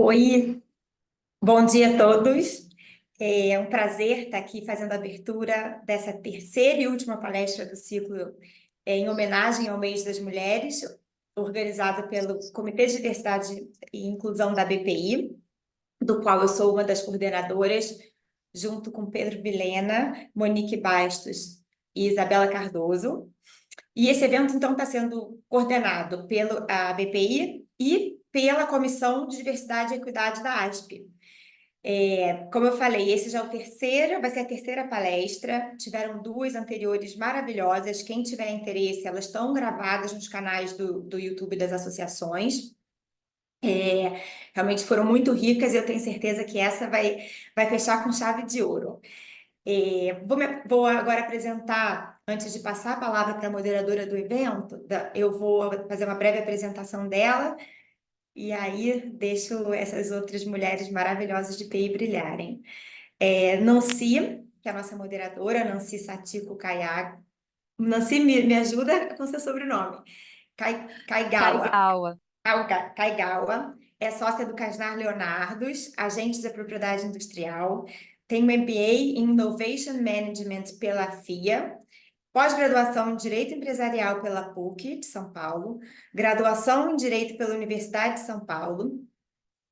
Oi, bom dia a todos. É um prazer estar aqui fazendo a abertura dessa terceira e última palestra do ciclo em homenagem ao Mês das Mulheres, organizada pelo Comitê de Diversidade e Inclusão da BPI, do qual eu sou uma das coordenadoras, junto com Pedro Vilhena, Monique Bastos e Isabela Cardoso. E esse evento, então, está sendo coordenado pela BPI e pela Comissão de Diversidade e Equidade da ASP. Como eu falei, esse já é o terceiro, vai ser a terceira palestra. Tiveram duas anteriores maravilhosas. Quem tiver interesse, elas estão gravadas nos canais do YouTube das associações. Realmente foram muito ricas e eu tenho certeza que essa vai fechar com chave de ouro. Vou agora apresentar, antes de passar a palavra para a moderadora do evento, eu vou fazer uma breve apresentação dela e aí deixo essas outras mulheres maravilhosas de PI brilharem. Nancy, que é a nossa moderadora, Nancy Satiko Kaiaga. Nancy, me ajuda com seu sobrenome. Kaigawa. Kaigawa. Kaigawa é sócia do Casnar Leonardos, agente da propriedade industrial, tem um MBA em Innovation Management pela FIA, pós-graduação em Direito Empresarial pela PUC de São Paulo, graduação em Direito pela Universidade de São Paulo,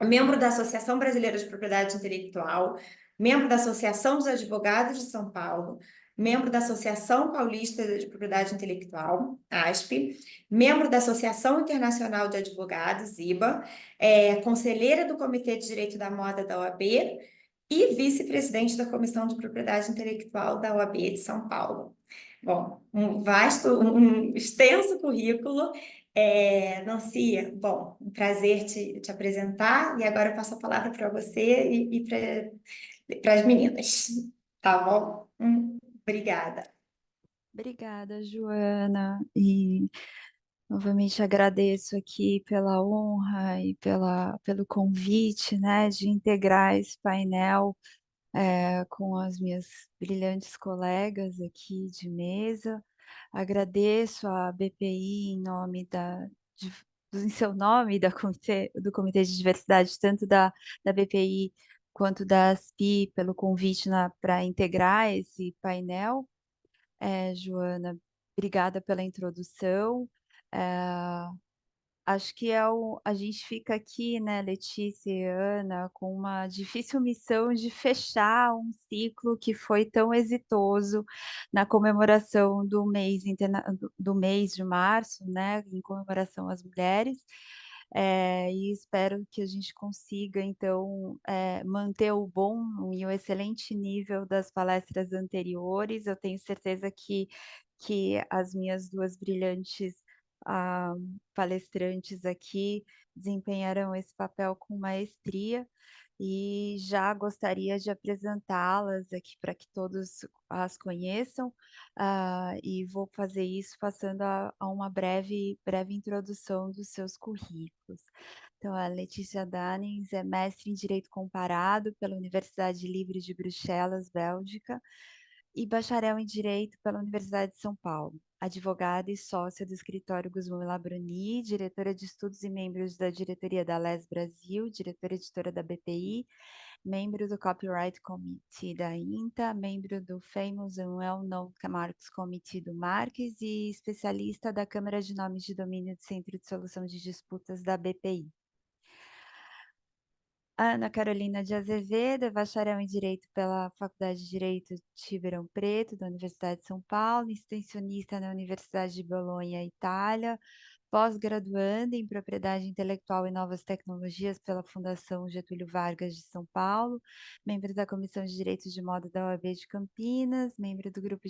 membro da Associação Brasileira de Propriedade Intelectual, membro da Associação dos Advogados de São Paulo, membro da Associação Paulista de Propriedade Intelectual, ASP, membro da Associação Internacional de Advogados, IBA, conselheira do Comitê de Direito da Moda da OAB e vice-presidente da Comissão de Propriedade Intelectual da OAB de São Paulo. Bom, um extenso currículo. Nancy, bom, um prazer te apresentar, e agora eu passo a palavra para você e para as meninas, tá bom? Obrigada. Obrigada, Joana, e novamente agradeço aqui pela honra e pelo convite, né, de integrar esse painel com as minhas brilhantes colegas aqui de mesa. Agradeço a BPI em nome em seu nome do Comitê de Diversidade, tanto da BPI quanto da ASPI, pelo convite para integrar esse painel. Joana, obrigada pela introdução. Acho que a gente fica aqui, né, Letícia e Ana, com uma difícil missão de fechar um ciclo que foi tão exitoso na comemoração do mês de março, né, em comemoração às mulheres. E espero que a gente consiga, então, manter o bom e o excelente nível das palestras anteriores. Eu tenho certeza que as minhas duas brilhantes palestrantes aqui desempenharão esse papel com maestria, e já gostaria de apresentá-las aqui para que todos as conheçam, e vou fazer isso passando a uma breve introdução dos seus currículos. Então, a Letícia Danens é mestre em Direito Comparado pela Universidade Livre de Bruxelas, Bélgica, e bacharel em Direito pela Universidade de São Paulo. Advogada e sócia do escritório Guzmão e Labruni, diretora de estudos e membros da diretoria da LES Brasil, diretora editora da BPI, membro do Copyright Committee da INTA, membro do Famous and Well-Known Marks Committee do Marques e especialista da Câmara de Nomes de Domínio do Centro de Solução de Disputas da BPI. Ana Carolina de Azevedo, é bacharel em Direito pela Faculdade de Direito de Ribeirão Preto, da Universidade de São Paulo, extensionista na Universidade de Bolonha, Itália, pós-graduanda em Propriedade Intelectual e Novas Tecnologias pela Fundação Getúlio Vargas de São Paulo, membro da Comissão de Direitos de Moda da OAB de Campinas, membro do grupo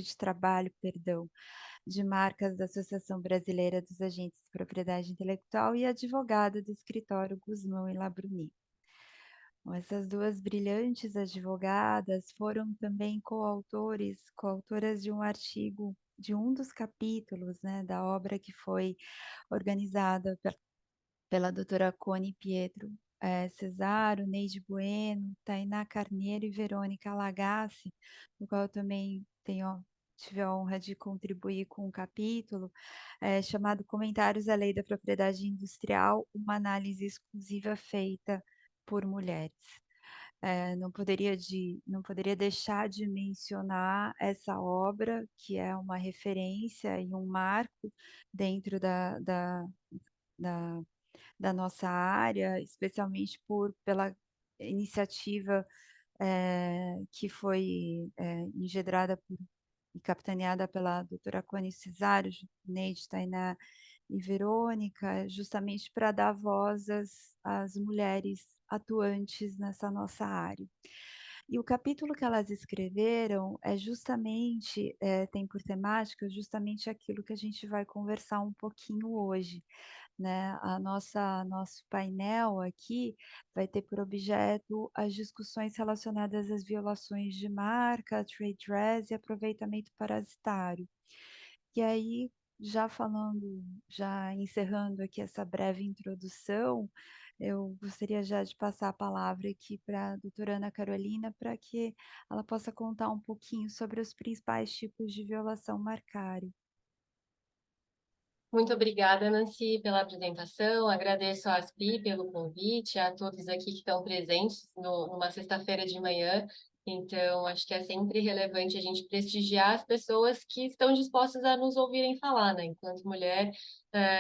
de trabalho, de marcas da Associação Brasileira dos Agentes de Propriedade Intelectual e advogada do escritório Guzmão e Labruni. Bom, essas duas brilhantes advogadas foram também coautoras de um artigo, de um dos capítulos, né, da obra que foi organizada pela doutora Cone Pietro Cesaro, Neide Bueno, Tainá Carneiro e Verônica Lagassi, no qual eu também tive a honra de contribuir com um capítulo chamado Comentários à Lei da Propriedade Industrial, uma análise exclusiva feita por mulheres. Não poderia deixar de mencionar essa obra, que é uma referência e um marco dentro da nossa área, especialmente pela iniciativa que foi engedrada e capitaneada pela doutora Cone Cesário, Neide, Tainá e Verônica, justamente para dar voz às mulheres atuantes nessa nossa área. E o capítulo que elas escreveram tem por temática justamente aquilo que a gente vai conversar um pouquinho hoje, né? Nosso painel aqui vai ter por objeto as discussões relacionadas às violações de marca, trade dress e aproveitamento parasitário. E aí, já encerrando aqui essa breve introdução, eu gostaria já de passar a palavra aqui para a doutora Ana Carolina, para que ela possa contar um pouquinho sobre os principais tipos de violação marcária. Muito obrigada, Nancy, pela apresentação. Agradeço à ASPI pelo convite, a todos aqui que estão presentes numa sexta-feira de manhã. Então, acho que é sempre relevante a gente prestigiar as pessoas que estão dispostas a nos ouvirem falar, né? Enquanto mulher,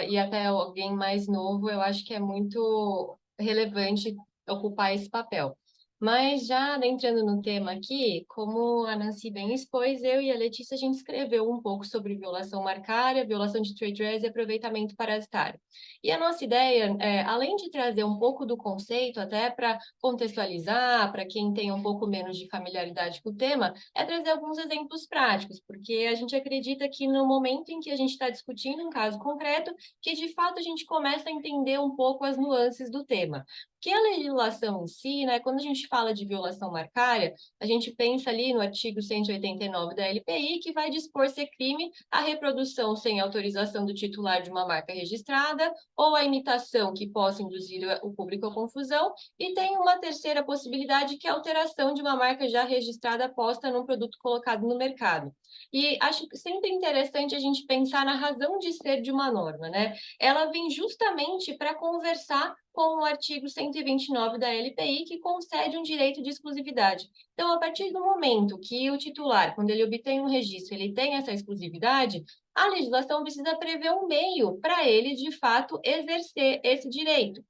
e até alguém mais novo, eu acho que é muito relevante ocupar esse papel. Mas já entrando no tema aqui, como a Nancy bem expôs, eu e a Letícia, a gente escreveu um pouco sobre violação marcária, violação de trade dress e aproveitamento parasitário. E a nossa ideia, além de trazer um pouco do conceito, até para contextualizar, para quem tem um pouco menos de familiaridade com o tema, é trazer alguns exemplos práticos, porque a gente acredita que no momento em que a gente está discutindo um caso concreto, que de fato a gente começa a entender um pouco as nuances do tema. Que a legislação em si, né, quando a gente fala de violação marcária, a gente pensa ali no artigo 189 da LPI, que vai dispor ser crime a reprodução sem autorização do titular de uma marca registrada ou a imitação que possa induzir o público à confusão, e tem uma terceira possibilidade, que é a alteração de uma marca já registrada posta num produto colocado no mercado. E acho sempre interessante a gente pensar na razão de ser de uma norma, né? Ela vem justamente para conversar com o artigo 129 da LPI, que concede um direito de exclusividade. Então, a partir do momento que o titular, quando ele obtém um registro, ele tem essa exclusividade, a legislação precisa prever um meio para ele, de fato, exercer esse direito.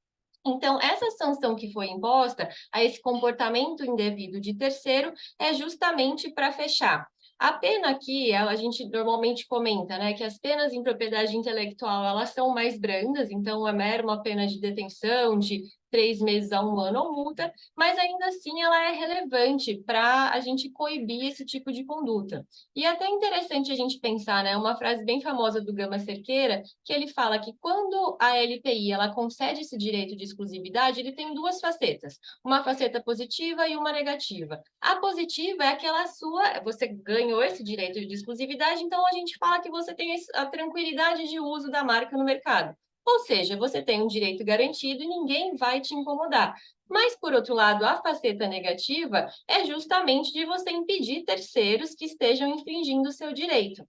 Então, essa sanção que foi imposta a esse comportamento indevido de terceiro é justamente para fechar. A pena aqui, a gente normalmente comenta, né, que as penas em propriedade intelectual, elas são mais brandas, então é mero uma pena de detenção de 3 meses a 1 ano ou multa, mas ainda assim ela é relevante para a gente coibir esse tipo de conduta. E é até interessante a gente pensar, né, uma frase bem famosa do Gama Cerqueira, que ele fala que quando a LPI ela concede esse direito de exclusividade, ele tem duas facetas, uma faceta positiva e uma negativa. A positiva é aquela você ganhou esse direito de exclusividade, então a gente fala que você tem a tranquilidade de uso da marca no mercado. Ou seja, você tem um direito garantido e ninguém vai te incomodar. Mas, por outro lado, a faceta negativa é justamente de você impedir terceiros que estejam infringindo o seu direito.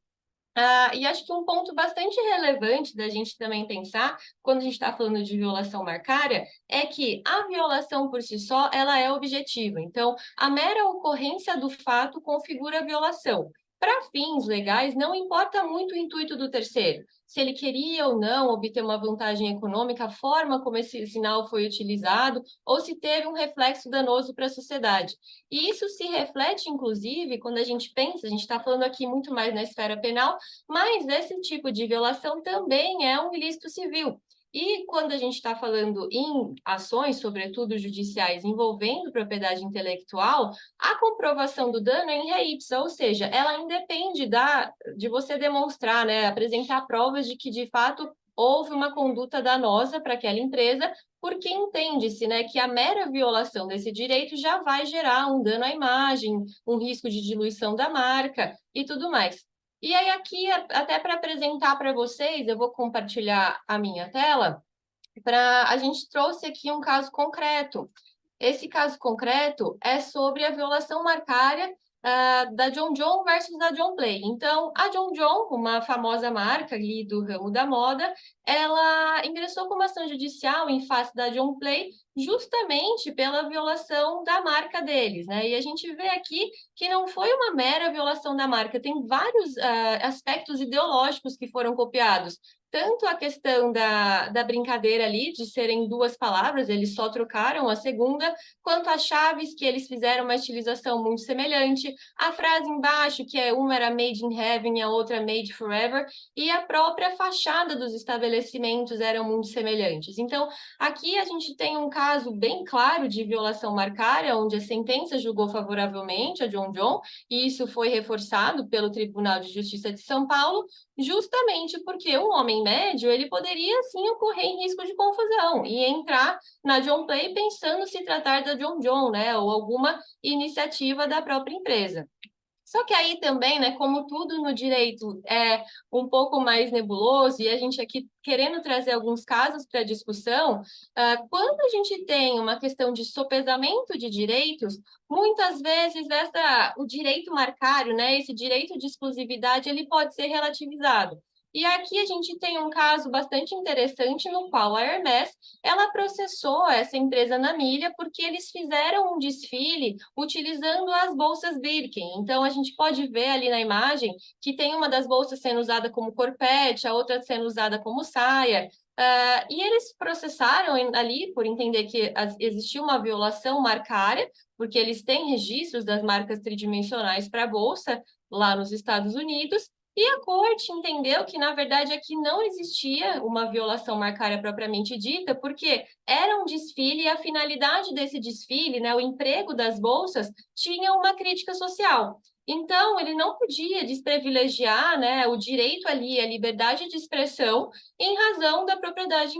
E acho que um ponto bastante relevante da gente também pensar, quando a gente está falando de violação marcária, é que a violação por si só, ela é objetiva. Então, a mera ocorrência do fato configura a violação. Para fins legais, não importa muito o intuito do terceiro. Se ele queria ou não obter uma vantagem econômica, a forma como esse sinal foi utilizado, ou se teve um reflexo danoso para a sociedade. E isso se reflete, inclusive, quando a gente pensa, a gente está falando aqui muito mais na esfera penal, mas esse tipo de violação também é um ilícito civil. E quando a gente está falando em ações, sobretudo judiciais, envolvendo propriedade intelectual, a comprovação do dano é in re ipsa, ou seja, ela independe de você demonstrar, né, apresentar provas de que, de fato, houve uma conduta danosa para aquela empresa, porque entende-se, né, que a mera violação desse direito já vai gerar um dano à imagem, um risco de diluição da marca e tudo mais. E aí, aqui, até para apresentar para vocês, eu vou compartilhar a minha tela, a gente trouxe aqui um caso concreto. Esse caso concreto é sobre a violação marcária da John John versus da John Play. Então, a John John, uma famosa marca ali do ramo da moda, ela ingressou com uma ação judicial em face da John Play justamente pela violação da marca deles, né? E a gente vê aqui que não foi uma mera violação da marca, tem vários aspectos ideológicos que foram copiados. Tanto a questão da brincadeira ali, de serem duas palavras, eles só trocaram a segunda, quanto as chaves, que eles fizeram uma estilização muito semelhante, a frase embaixo, que uma era Made in Heaven e a outra Made Forever, e a própria fachada dos estabelecimentos eram muito semelhantes. Então, aqui a gente tem um caso bem claro de violação marcária, onde a sentença julgou favoravelmente a John John, e isso foi reforçado pelo Tribunal de Justiça de São Paulo, justamente porque um homem médio, ele poderia, sim, ocorrer em risco de confusão e entrar na John Play pensando se tratar da John John, né, ou alguma iniciativa da própria empresa. Só que aí também, né, como tudo no direito é um pouco mais nebuloso, e a gente aqui querendo trazer alguns casos para discussão, quando a gente tem uma questão de sopesamento de direitos, muitas vezes o direito marcário, né, esse direito de exclusividade, ele pode ser relativizado. E aqui a gente tem um caso bastante interessante no qual a Hermès, ela processou essa empresa na milha porque eles fizeram um desfile utilizando as bolsas Birkin. Então, a gente pode ver ali na imagem que tem uma das bolsas sendo usada como corpete, a outra sendo usada como saia. E eles processaram ali por entender que existia uma violação marcária, porque eles têm registros das marcas tridimensionais para a bolsa lá nos Estados Unidos, e a corte entendeu que, na verdade, aqui não existia uma violação marcária propriamente dita, porque era um desfile e a finalidade desse desfile, né, o emprego das bolsas, tinha uma crítica social. Então, ele não podia desprivilegiar, né, o direito ali, a liberdade de expressão, em razão da propriedade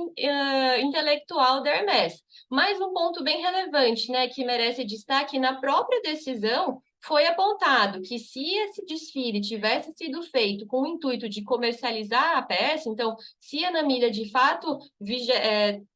intelectual da Hermès. Mas um ponto bem relevante, né, que merece destaque, na própria decisão, foi apontado que se esse desfile tivesse sido feito com o intuito de comercializar a peça, então, se a Anamilha, de fato,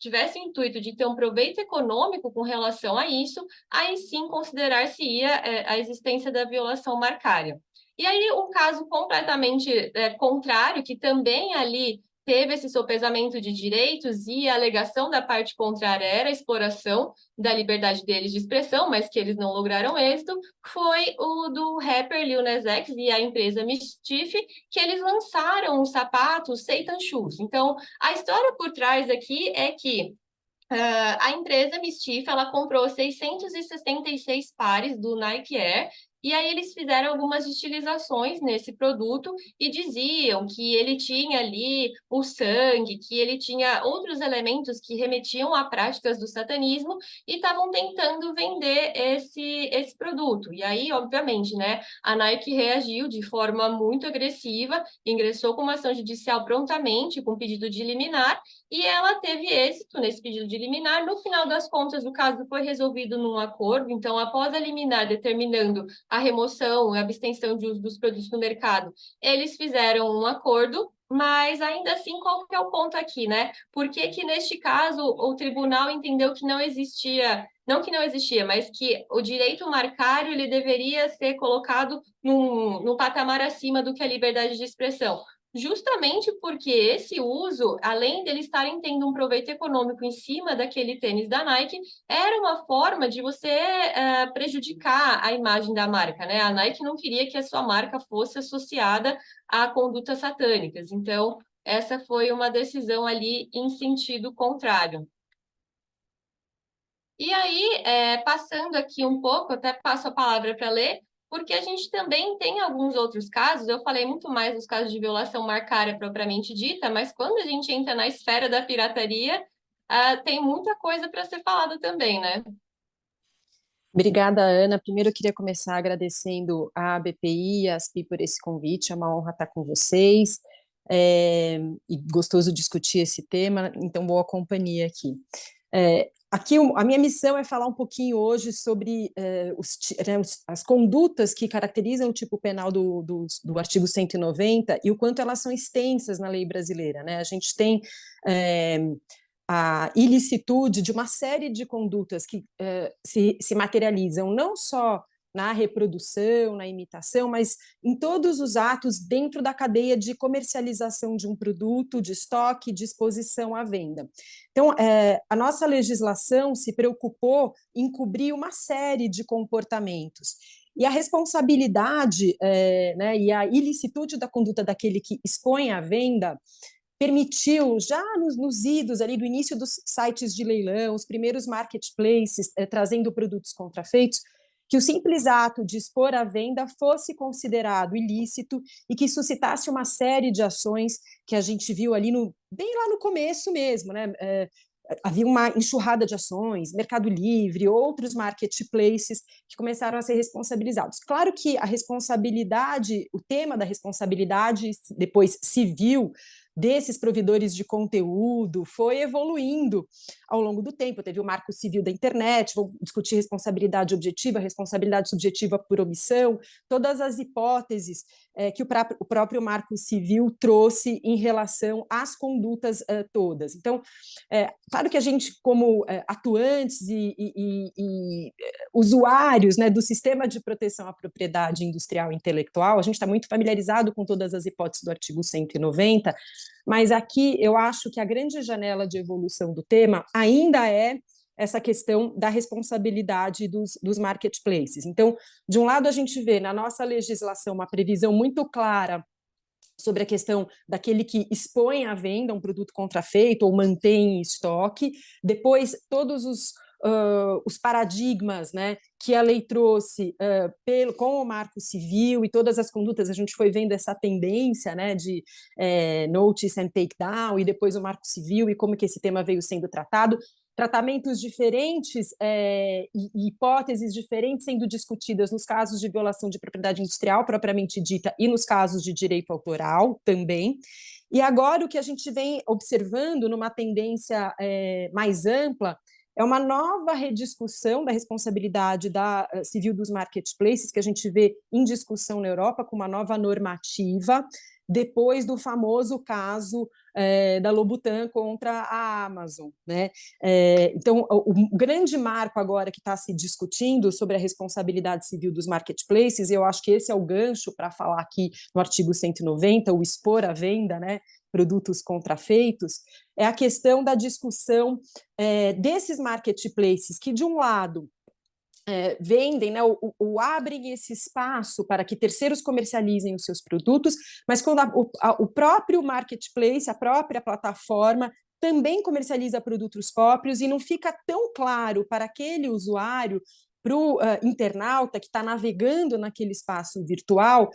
tivesse o intuito de ter um proveito econômico com relação a isso, aí sim considerar-se-ia a existência da violação marcária. E aí, um caso completamente contrário, que também ali teve esse sopesamento de direitos e a alegação da parte contrária era a exploração da liberdade deles de expressão, mas que eles não lograram êxito, foi o do rapper Lil Nas X e a empresa Mischief, que eles lançaram os sapatos Satan Shoes. Então, a história por trás aqui é que a empresa Mischief, ela comprou 666 pares do Nike Air, e aí eles fizeram algumas estilizações nesse produto e diziam que ele tinha ali o sangue, que ele tinha outros elementos que remetiam a práticas do satanismo e estavam tentando vender esse produto. E aí, obviamente, né, a Nike reagiu de forma muito agressiva, ingressou com uma ação judicial prontamente, com pedido de liminar, e ela teve êxito nesse pedido de liminar. No final das contas, o caso foi resolvido num acordo. Então, após a liminar determinando a remoção e a abstenção de uso dos produtos no mercado, eles fizeram um acordo Mas ainda assim, qual que é o ponto aqui, né? Por que que neste caso o tribunal entendeu que não existia, não que não existia, mas que o direito marcário ele deveria ser colocado num patamar acima do que a liberdade de expressão? Justamente porque esse uso, além deles estarem tendo um proveito econômico em cima daquele tênis da Nike, era uma forma de você prejudicar a imagem da marca, né? A Nike não queria que a sua marca fosse associada a condutas satânicas. Então, essa foi uma decisão ali em sentido contrário. E aí, passando aqui um pouco, até passo a palavra para ler, porque a gente também tem alguns outros casos, eu falei muito mais dos casos de violação marcária propriamente dita, mas quando a gente entra na esfera da pirataria, tem muita coisa para ser falada também, né? Obrigada, Ana. Primeiro, eu queria começar agradecendo à BPI e à ASPI por esse convite. É uma honra estar com vocês. E gostoso discutir esse tema, então boa companhia aqui. Aqui a minha missão é falar um pouquinho hoje sobre as condutas que caracterizam o tipo penal do artigo 190 e o quanto elas são extensas na lei brasileira, né? A gente tem a ilicitude de uma série de condutas que se materializam não só na reprodução, na imitação, mas em todos os atos dentro da cadeia de comercialização de um produto, de estoque, de exposição à venda. Então, a nossa legislação se preocupou em cobrir uma série de comportamentos. E a responsabilidade né, e a ilicitude da conduta daquele que expõe à venda permitiu, já nos idos ali do início dos sites de leilão, os primeiros marketplaces trazendo produtos contrafeitos, que o simples ato de expor à venda fosse considerado ilícito e que suscitasse uma série de ações que a gente viu ali bem lá no começo mesmo, né? Havia uma enxurrada de ações, Mercado Livre, outros marketplaces que começaram a ser responsabilizados. Claro que a responsabilidade, o tema da responsabilidade depois civil desses provedores de conteúdo foi evoluindo ao longo do tempo. Teve o Marco Civil da Internet, vou discutir responsabilidade objetiva, responsabilidade subjetiva por omissão, todas as hipóteses que o próprio Marco Civil trouxe em relação às condutas todas. Então, claro que a gente, como atuantes e usuários, né, do sistema de proteção à propriedade industrial e intelectual, a gente está muito familiarizado com todas as hipóteses do artigo 190, mas aqui eu acho que a grande janela de evolução do tema ainda é essa questão da responsabilidade dos marketplaces. Então, de um lado, a gente vê na nossa legislação uma previsão muito clara sobre a questão daquele que expõe à venda um produto contrafeito ou mantém em estoque, depois todos os paradigmas, né, que a lei trouxe com o Marco Civil e todas as condutas, a gente foi vendo essa tendência, né, de notice and takedown, e depois o Marco Civil e como que esse tema veio sendo tratado, tratamentos diferentes e hipóteses diferentes sendo discutidas nos casos de violação de propriedade industrial propriamente dita e nos casos de direito autoral também. E agora o que a gente vem observando numa tendência mais ampla é uma nova rediscussão da responsabilidade civil dos marketplaces, que a gente vê em discussão na Europa, com uma nova normativa, depois do famoso caso da Lobutan contra a Amazon, né? Então, o grande marco agora que está se discutindo sobre a responsabilidade civil dos marketplaces, eu acho que esse é o gancho para falar aqui no artigo 190, o expor à venda, né, produtos contrafeitos, é a questão da discussão desses marketplaces que, de um lado, vendem, né, ou abrem esse espaço para que terceiros comercializem os seus produtos, mas quando o próprio marketplace, a própria plataforma, também comercializa produtos próprios e não fica tão claro para aquele usuário, para o internauta que está navegando naquele espaço virtual,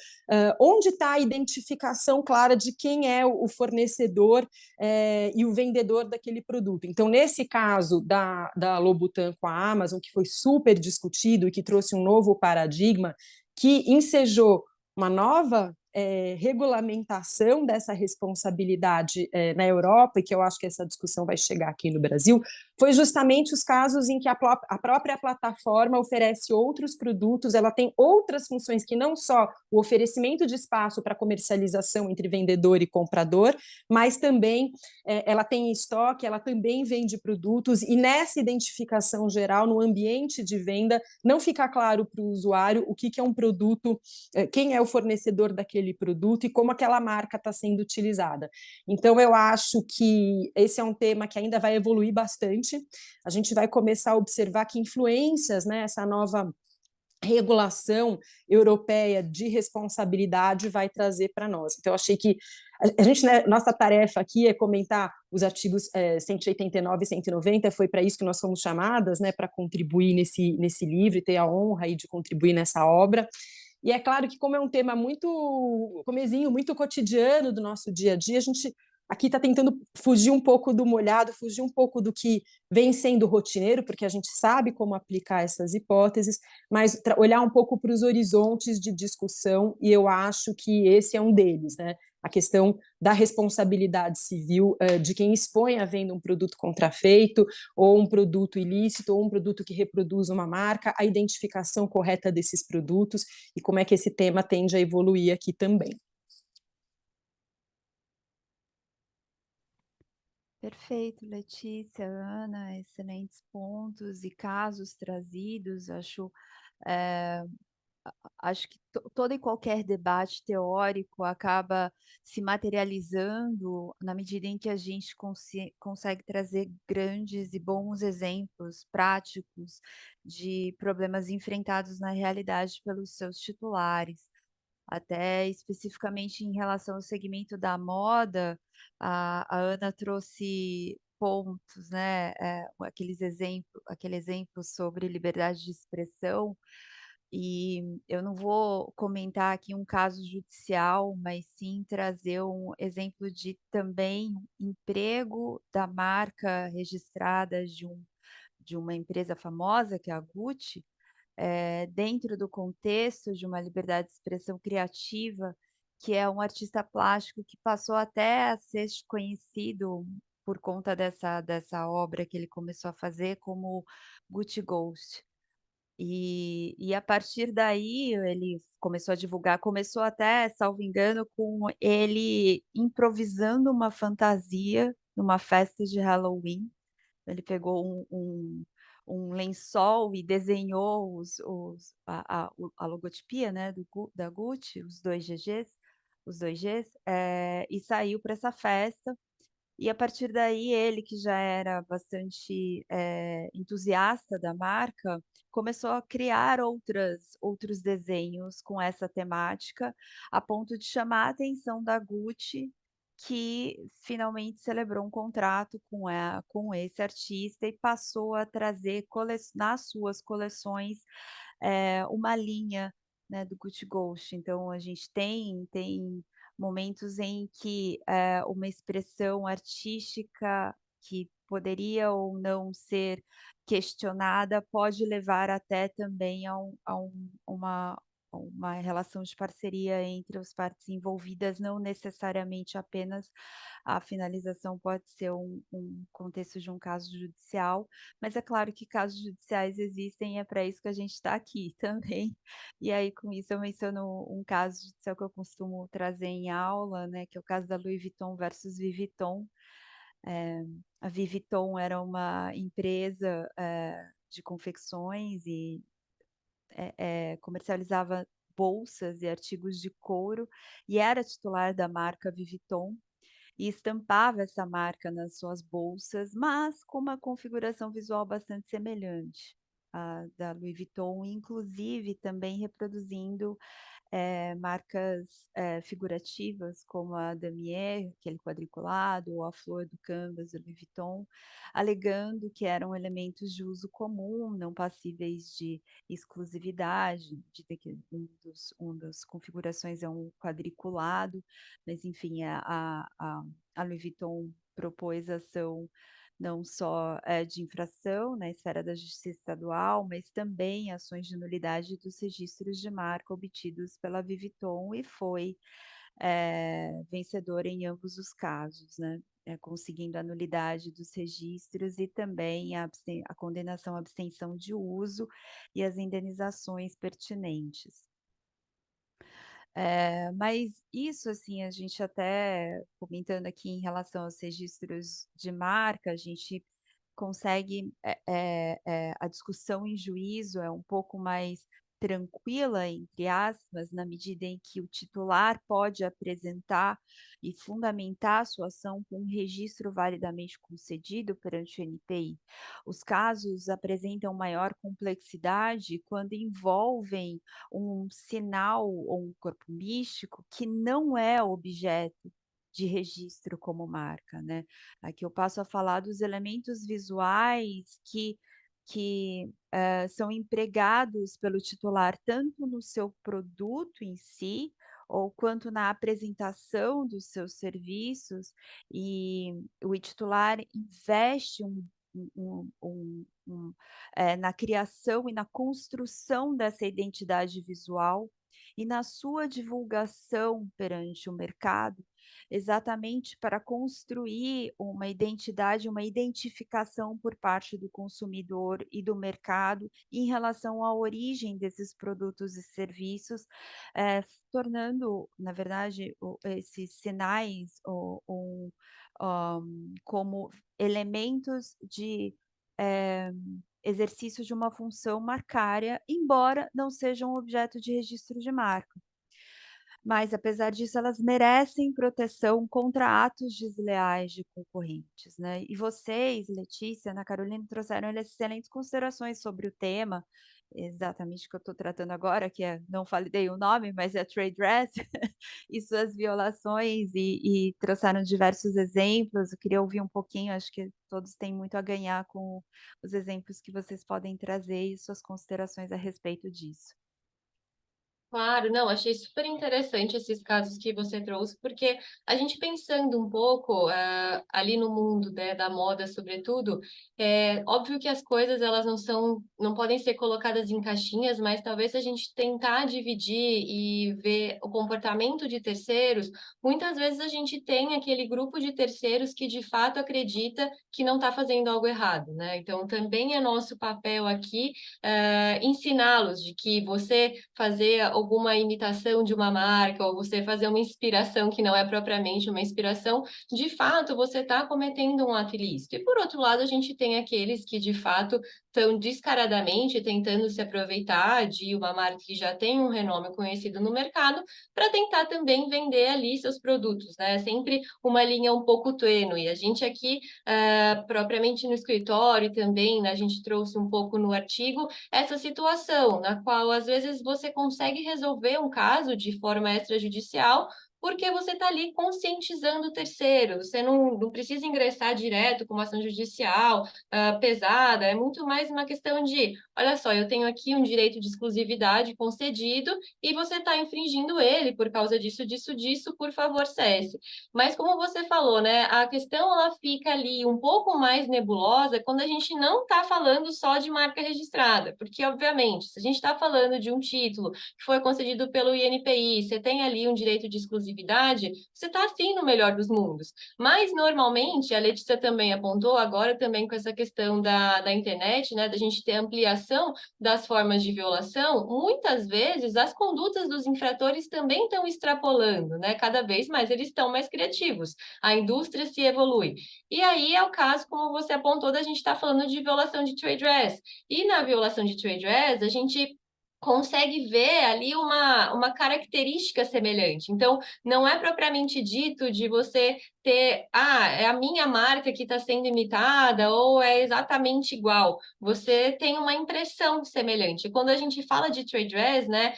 onde está a identificação clara de quem é o fornecedor e o vendedor daquele produto. Então, nesse caso da Lobutan com a Amazon, que foi super discutido e que trouxe um novo paradigma, que ensejou uma nova regulamentação dessa responsabilidade na Europa, e que eu acho que essa discussão vai chegar aqui no Brasil, foi justamente os casos em que a própria plataforma oferece outros produtos, ela tem outras funções que não só o oferecimento de espaço para comercialização entre vendedor e comprador, mas também ela tem estoque, ela também vende produtos, e nessa identificação geral, no ambiente de venda, não fica claro para o usuário o que é um produto, quem é o fornecedor daquele produto e como aquela marca está sendo utilizada. Então, eu acho que esse é um tema que ainda vai evoluir bastante. A gente vai começar a observar que influências, né, essa nova regulação europeia de responsabilidade vai trazer para nós. Então, eu achei que a gente, né, nossa tarefa aqui é comentar os artigos 189 e 190, foi para isso que nós fomos chamadas, né, para contribuir nesse livro e ter a honra aí de contribuir nessa obra. E é claro que, como é um tema muito comezinho, muito cotidiano do nosso dia a dia, a gente aqui está tentando fugir um pouco do molhado, fugir um pouco do que vem sendo rotineiro, porque a gente sabe como aplicar essas hipóteses, mas olhar um pouco para os horizontes de discussão, e eu acho que esse é um deles, né? A questão da responsabilidade civil de quem expõe a venda um produto contrafeito, ou um produto ilícito, ou um produto que reproduz uma marca, a identificação correta desses produtos, e como é que esse tema tende a evoluir aqui também. Perfeito, Letícia, Ana, excelentes pontos e casos trazidos. Acho que todo e qualquer debate teórico acaba se materializando na medida em que a gente consegue trazer grandes e bons exemplos práticos de problemas enfrentados na realidade pelos seus titulares. Até especificamente em relação ao segmento da moda, a Ana trouxe pontos, né? Aquele exemplo sobre liberdade de expressão, e eu não vou comentar aqui um caso judicial, mas sim trazer um exemplo de também emprego da marca registrada de uma empresa famosa, que é a Gucci, dentro do contexto de uma liberdade de expressão criativa, que é um artista plástico que passou até a ser conhecido por conta dessa obra que ele começou a fazer como Gucci Ghost. E a partir daí ele começou a divulgar, começou até, salvo engano, com ele improvisando uma fantasia numa festa de Halloween. Ele pegou um lençol e desenhou a logotipia, né, da Gucci, os dois Gs, e saiu para essa festa. E a partir daí, ele, que já era bastante entusiasta da marca, começou a criar outros desenhos com essa temática, a ponto de chamar a atenção da Gucci, que finalmente celebrou um contrato com esse artista e passou a trazer nas suas coleções uma linha, né, do Gucci Ghost. Então, a gente tem momentos em que uma expressão artística que poderia ou não ser questionada pode levar até também uma relação de parceria entre as partes envolvidas, não necessariamente apenas a finalização pode ser um contexto de um caso judicial, mas é claro que casos judiciais existem e é para isso que a gente está aqui também. E aí, com isso, eu menciono um caso judicial que eu costumo trazer em aula, né, que é o caso da Louis Vuitton versus Viviton. A Viviton era uma empresa de confecções e comercializava bolsas e artigos de couro, e era titular da marca Viviton, e estampava essa marca nas suas bolsas, mas com uma configuração visual bastante semelhante à da Louis Vuitton, inclusive também reproduzindo marcas figurativas como a Damier, aquele quadriculado, ou a flor do canvas do Louis Vuitton, alegando que eram elementos de uso comum, não passíveis de exclusividade, de ter que um das configurações é um quadriculado, mas enfim, a Louis Vuitton propôs ação não só de infração na esfera da justiça estadual, mas também ações de nulidade dos registros de marca obtidos pela Viviton e foi vencedora em ambos os casos, né? Conseguindo a nulidade dos registros e também a condenação à abstenção de uso e as indenizações pertinentes. Mas isso, assim, a gente até comentando aqui em relação aos registros de marca, a gente consegue, a discussão em juízo é um pouco mais tranquila, entre aspas, na medida em que o titular pode apresentar e fundamentar a sua ação com um registro validamente concedido perante o NPI. Os casos apresentam maior complexidade quando envolvem um sinal ou um corpo místico que não é objeto de registro como marca, né? Aqui eu passo a falar dos elementos visuais que são empregados pelo titular tanto no seu produto em si, ou quanto na apresentação dos seus serviços, e o titular investe na criação e na construção dessa identidade visual e na sua divulgação perante o mercado, exatamente para construir uma identidade, uma identificação por parte do consumidor e do mercado em relação à origem desses produtos e serviços, tornando, na verdade, esses sinais como elementos de exercício de uma função marcária, embora não sejam objeto de registro de marca. Mas, apesar disso, elas merecem proteção contra atos desleais de concorrentes, né? E vocês, Letícia, Ana Carolina, trouxeram excelentes considerações sobre o tema, exatamente o que eu estou tratando agora, que não falei o nome, mas é trade dress, e suas violações, e trouxeram diversos exemplos. Eu queria ouvir um pouquinho, acho que todos têm muito a ganhar com os exemplos que vocês podem trazer e suas considerações a respeito disso. Claro, não, achei super interessante esses casos que você trouxe, porque a gente pensando um pouco ali no mundo, né, da moda, sobretudo, é óbvio que as coisas elas não podem ser colocadas em caixinhas, mas talvez se a gente tentar dividir e ver o comportamento de terceiros, muitas vezes a gente tem aquele grupo de terceiros que de fato acredita que não está fazendo algo errado, né? Então também é nosso papel aqui ensiná-los de que você fazer alguma imitação de uma marca ou você fazer uma inspiração que não é propriamente uma inspiração, de fato você está cometendo um ato ilícito. E por outro lado, a gente tem aqueles que de fato estão descaradamente tentando se aproveitar de uma marca que já tem um renome conhecido no mercado para tentar também vender ali seus produtos, né? Sempre uma linha um pouco tênue. A gente aqui, propriamente no escritório também, né, a gente trouxe um pouco no artigo essa situação, na qual às vezes você consegue resolver um caso de forma extrajudicial, porque você está ali conscientizando o terceiro, você não precisa ingressar direto com uma ação judicial pesada, é muito mais uma questão de, olha só, eu tenho aqui um direito de exclusividade concedido e você está infringindo ele por causa disso, por favor, cesse. Mas como você falou, né, a questão ela fica ali um pouco mais nebulosa quando a gente não está falando só de marca registrada, porque, obviamente, se a gente está falando de um título que foi concedido pelo INPI, você tem ali um direito de exclusividade, você está assim no melhor dos mundos. Mas, normalmente, a Letícia também apontou, agora também com essa questão da internet, né, da gente ter ampliação das formas de violação, muitas vezes as condutas dos infratores também estão extrapolando, né? Cada vez mais eles estão mais criativos. A indústria se evolui. E aí é o caso, como você apontou, da gente estar falando de violação de trade dress. E na violação de trade dress, a gente consegue ver ali uma característica semelhante. Então, não é propriamente dito de você ter, é a minha marca que está sendo imitada ou é exatamente igual. Você tem uma impressão semelhante. Quando a gente fala de trade dress, né,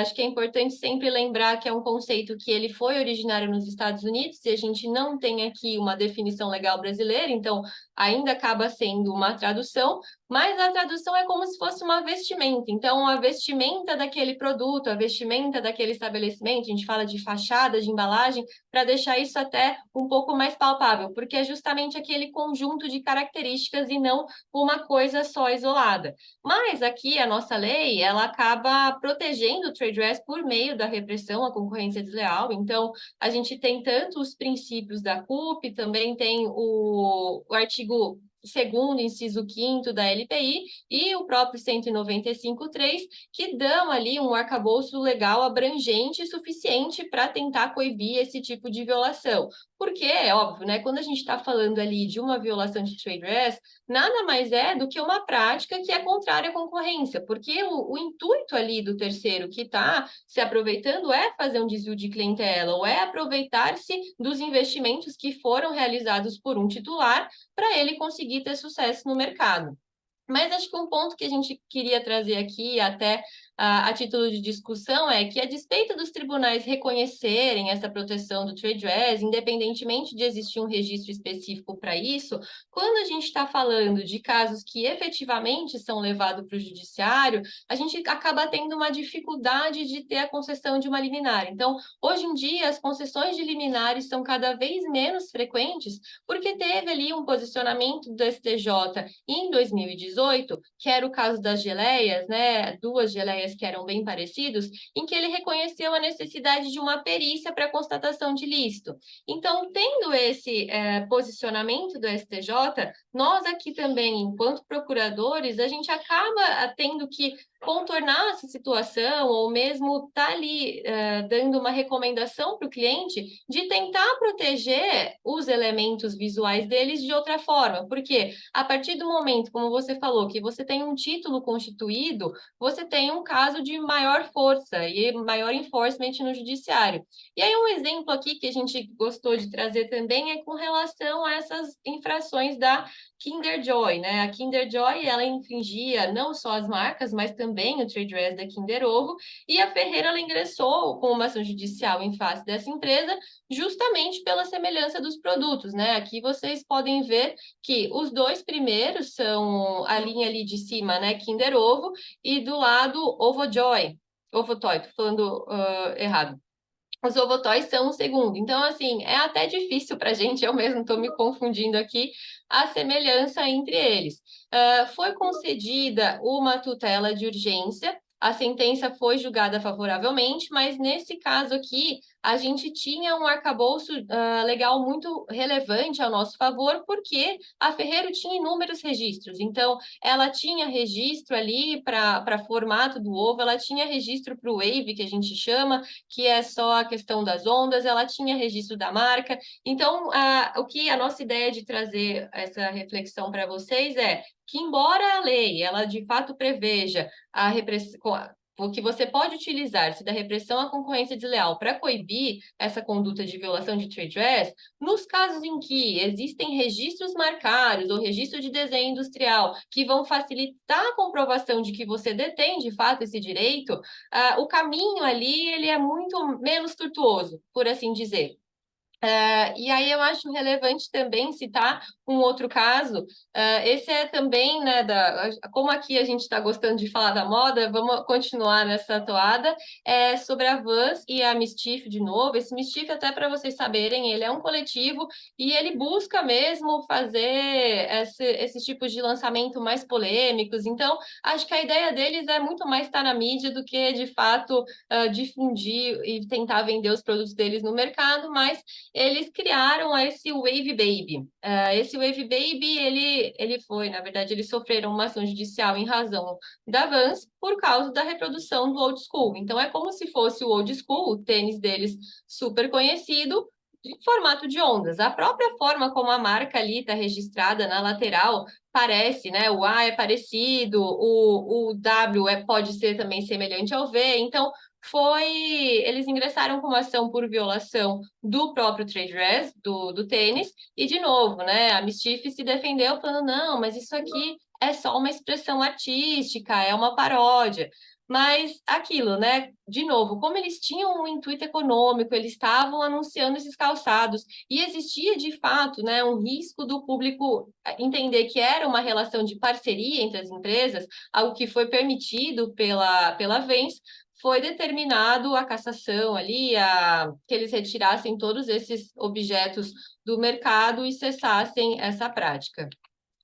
acho que é importante sempre lembrar que é um conceito que ele foi originário nos Estados Unidos e a gente não tem aqui uma definição legal brasileira, então ainda acaba sendo uma tradução, mas a tradução é como se fosse uma vestimenta. Então, a vestimenta daquele produto, a vestimenta daquele estabelecimento, a gente fala de fachada, de embalagem, para deixar isso até um um pouco mais palpável, porque é justamente aquele conjunto de características e não uma coisa só isolada. Mas aqui a nossa lei, ela acaba protegendo o trade dress por meio da repressão à concorrência desleal. Então, a gente tem tanto os princípios da CUP, também tem o artigo 2º, inciso 5º da LPI e o próprio 195.3, que dão ali um arcabouço legal abrangente e suficiente para tentar coibir esse tipo de violação. Porque, é óbvio, né, quando a gente está falando ali de uma violação de trade dress, nada mais é do que uma prática que é contrária à concorrência, porque o intuito ali do terceiro que está se aproveitando é fazer um desvio de clientela, ou é aproveitar-se dos investimentos que foram realizados por um titular para ele conseguir ter sucesso no mercado. Mas acho que um ponto que a gente queria trazer aqui, até a título de discussão, é que, a despeito dos tribunais reconhecerem essa proteção do trade dress, independentemente de existir um registro específico para isso, quando a gente está falando de casos que efetivamente são levados para o judiciário, a gente acaba tendo uma dificuldade de ter a concessão de uma liminar. Então, hoje em dia, as concessões de liminares são cada vez menos frequentes, porque teve ali um posicionamento do STJ em 2018, que era o caso das geleias, né, 2 geleias que eram bem parecidos, em que ele reconheceu a necessidade de uma perícia para constatação de ilícito. Então, tendo esse posicionamento do STJ, nós aqui também, enquanto procuradores, a gente acaba tendo que contornar essa situação, ou mesmo estar ali dando uma recomendação para o cliente de tentar proteger os elementos visuais deles de outra forma, porque a partir do momento, como você falou, que você tem um título constituído, você tem um caso de maior força e maior enforcement no judiciário. E aí um exemplo aqui que a gente gostou de trazer também é com relação a essas infrações da Kinder Joy, né? A Kinder Joy, ela infringia não só as marcas, mas também o trade dress da Kinder Ovo, e a Ferreira, ela ingressou com uma ação judicial em face dessa empresa, justamente pela semelhança dos produtos, né? Aqui vocês podem ver que os 2 primeiros são a linha ali de cima, né? Kinder Ovo, e do lado Ovo Joy, Ovo Toy, tô falando errado. Os ovotóis são o segundo. Então, assim, é até difícil para a gente, eu mesmo estou me confundindo aqui, a semelhança entre eles. Foi concedida uma tutela de urgência, a sentença foi julgada favoravelmente, mas nesse caso aqui, a gente tinha um arcabouço legal muito relevante ao nosso favor, porque a Ferreiro tinha inúmeros registros. Então, ela tinha registro ali para formato do ovo, ela tinha registro para o wave, que a gente chama, que é só a questão das ondas, ela tinha registro da marca. Então, o que a nossa ideia de trazer essa reflexão para vocês é que, embora a lei, ela de fato preveja a repressão, o que você pode utilizar-se da repressão à concorrência desleal para coibir essa conduta de violação de trade dress, nos casos em que existem registros marcários ou registro de desenho industrial que vão facilitar a comprovação de que você detém de fato esse direito, o caminho ali ele é muito menos tortuoso, por assim dizer. E aí eu acho relevante também citar um outro caso. Esse é também, né, como aqui a gente está gostando de falar da moda, vamos continuar nessa toada, sobre a Vans e a Mischief de novo. Esse Mischief, até para vocês saberem, ele é um coletivo e ele busca mesmo fazer esses tipos de lançamento mais polêmicos. Então, acho que a ideia deles é muito mais estar na mídia do que, de fato, difundir e tentar vender os produtos deles no mercado, mas eles criaram esse Wave Baby. Esse Wave Baby, ele foi, na verdade, eles sofreram uma ação judicial em razão da Vans por causa da reprodução do Old School. Então, é como se fosse o Old School, o tênis deles super conhecido, em formato de ondas. A própria forma como a marca ali está registrada na lateral parece, né? O A é parecido, o W pode ser também semelhante ao V. Então, eles ingressaram com uma ação por violação do próprio trade dress, do tênis, e de novo, né, a Mischief se defendeu falando, não, mas isso aqui é só uma expressão artística, é uma paródia. Mas aquilo, né, de novo, como eles tinham um intuito econômico, eles estavam anunciando esses calçados, e existia, de fato, né, um risco do público entender que era uma relação de parceria entre as empresas, algo que foi permitido pela Vans, foi determinado a cassação ali, que eles retirassem todos esses objetos do mercado e cessassem essa prática.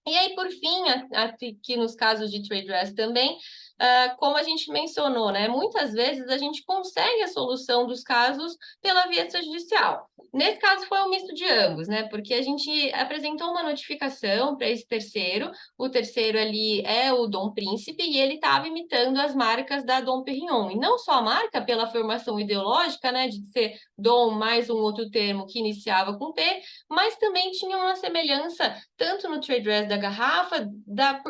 E aí, por fim, aqui nos casos de trade dress também, como a gente mencionou, né, muitas vezes a gente consegue a solução dos casos pela via extrajudicial. Nesse caso foi um misto de ambos, né, porque a gente apresentou uma notificação para esse terceiro, o terceiro ali é o Dom Príncipe e ele estava imitando as marcas da Dom Perignon, e não só a marca pela formação ideológica, né, de ser Dom mais um outro termo que iniciava com T, mas também tinha uma semelhança tanto no trade dress da garrafa,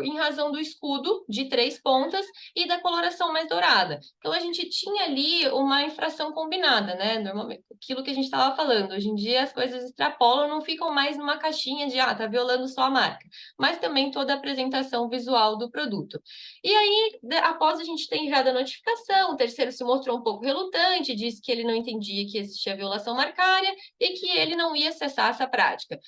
em razão do escudo de 3 pontas e da coloração mais dourada. Então, a gente tinha ali uma infração combinada, né? Normalmente, aquilo que a gente estava falando. Hoje em dia, as coisas extrapolam, não ficam mais numa caixinha de, tá violando só a marca, mas também toda a apresentação visual do produto. E aí, após a gente ter enviado a notificação, o terceiro se mostrou um pouco relutante, disse que ele não entendia que existia violação marcária e que ele não ia cessar essa prática.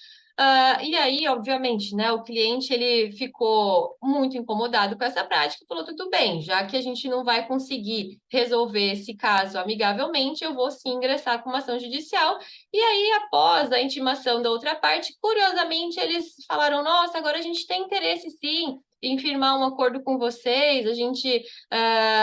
E aí, obviamente, né, o cliente ele ficou muito incomodado com essa prática e falou, tudo bem, já que a gente não vai conseguir resolver esse caso amigavelmente, eu vou sim ingressar com uma ação judicial. E aí, após a intimação da outra parte, curiosamente, eles falaram, nossa, agora a gente tem interesse sim em firmar um acordo com vocês, a gente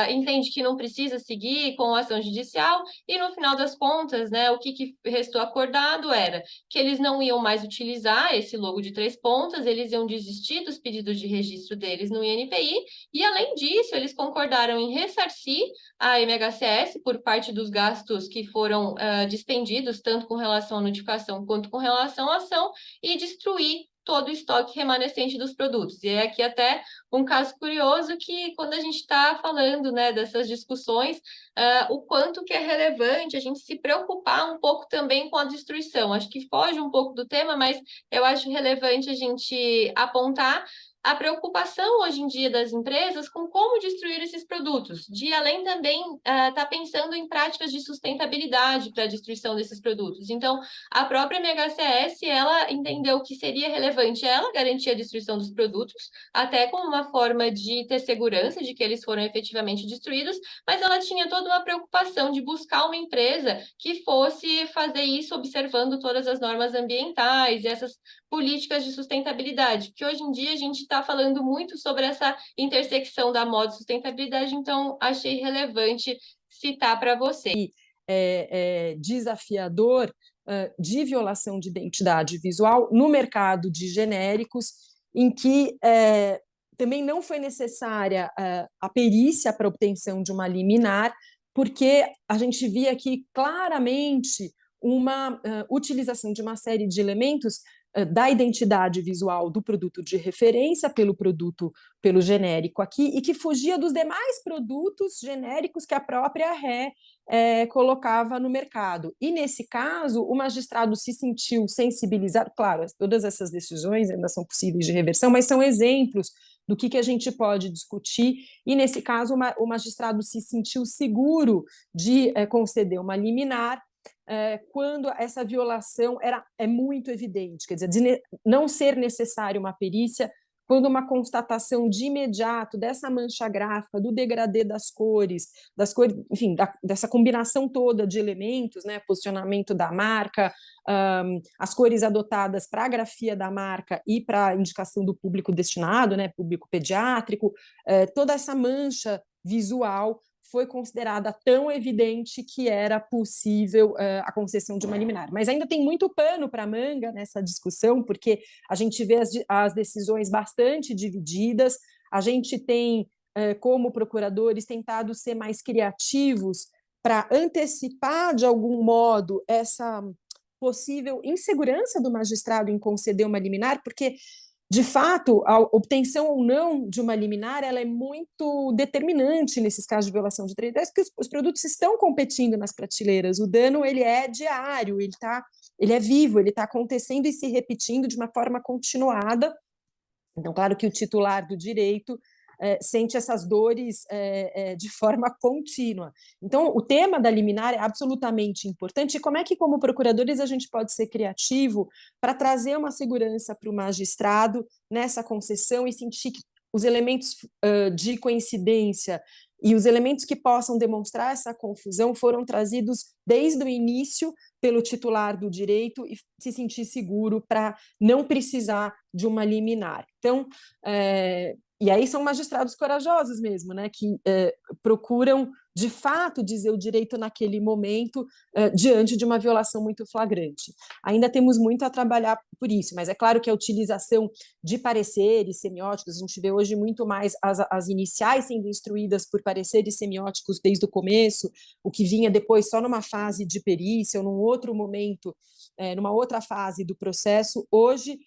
entende que não precisa seguir com a ação judicial, e no final das contas, né, o que restou acordado era que eles não iam mais utilizar esse logo de 3 pontas, eles iam desistir dos pedidos de registro deles no INPI, e além disso, eles concordaram em ressarcir a MHCS por parte dos gastos que foram dispendidos, tanto com relação à notificação quanto com relação à ação, e destruir todo o estoque remanescente dos produtos. E é aqui até um caso curioso que, quando a gente está falando, né, dessas discussões, o quanto que é relevante a gente se preocupar um pouco também com a destruição. Acho que foge um pouco do tema, mas eu acho relevante a gente apontar a preocupação hoje em dia das empresas com como destruir esses produtos, de além também estar pensando em práticas de sustentabilidade para a destruição desses produtos. Então, a própria MHCS, ela entendeu que seria relevante ela garantir a destruição dos produtos, até como uma forma de ter segurança de que eles foram efetivamente destruídos, mas ela tinha toda uma preocupação de buscar uma empresa que fosse fazer isso observando todas as normas ambientais e essas políticas de sustentabilidade, porque hoje em dia a gente está falando muito sobre essa intersecção da moda e sustentabilidade, então achei relevante citar para você. Desafiador de violação de identidade visual no mercado de genéricos, em que também não foi necessária a perícia para obtenção de uma liminar, porque a gente via aqui claramente uma utilização de uma série de elementos da identidade visual do produto de referência pelo genérico aqui, e que fugia dos demais produtos genéricos que a própria Ré colocava no mercado. E, nesse caso, o magistrado se sentiu sensibilizado. Claro, todas essas decisões ainda são possíveis de reversão, mas são exemplos do que a gente pode discutir, e, nesse caso, o magistrado se sentiu seguro de conceder uma liminar quando essa violação é muito evidente, quer dizer, de não ser necessária uma perícia, quando uma constatação de imediato dessa mancha gráfica, do degradê das cores, enfim, dessa combinação toda de elementos, né, posicionamento da marca, as cores adotadas para a grafia da marca e para a indicação do público destinado, né, público pediátrico, toda essa mancha visual foi considerada tão evidente que era possível a concessão de uma liminar. Mas ainda tem muito pano para manga nessa discussão, porque a gente vê as decisões bastante divididas, a gente tem, como procuradores, tentado ser mais criativos para antecipar, de algum modo, essa possível insegurança do magistrado em conceder uma liminar, porque, de fato, a obtenção ou não de uma liminar ela é muito determinante nesses casos de violação de direitos, porque os produtos estão competindo nas prateleiras, o dano ele é diário, ele é vivo, ele está acontecendo e se repetindo de uma forma continuada. Então, claro que o titular do direito sente essas dores de forma contínua. Então, o tema da liminar é absolutamente importante. E como é que, como procuradores, a gente pode ser criativo para trazer uma segurança para o magistrado nessa concessão e sentir que os elementos de coincidência E os elementos que possam demonstrar essa confusão foram trazidos desde o início pelo titular do direito e se sentir seguro para não precisar de uma liminar. Então, e aí são magistrados corajosos mesmo, né, que procuram, de fato, dizer o direito naquele momento, diante de uma violação muito flagrante. Ainda temos muito a trabalhar por isso, mas é claro que a utilização de pareceres semióticos, a gente vê hoje muito mais as iniciais sendo instruídas por pareceres semióticos desde o começo, o que vinha depois só numa fase de perícia ou num outro momento, numa outra fase do processo. Hoje,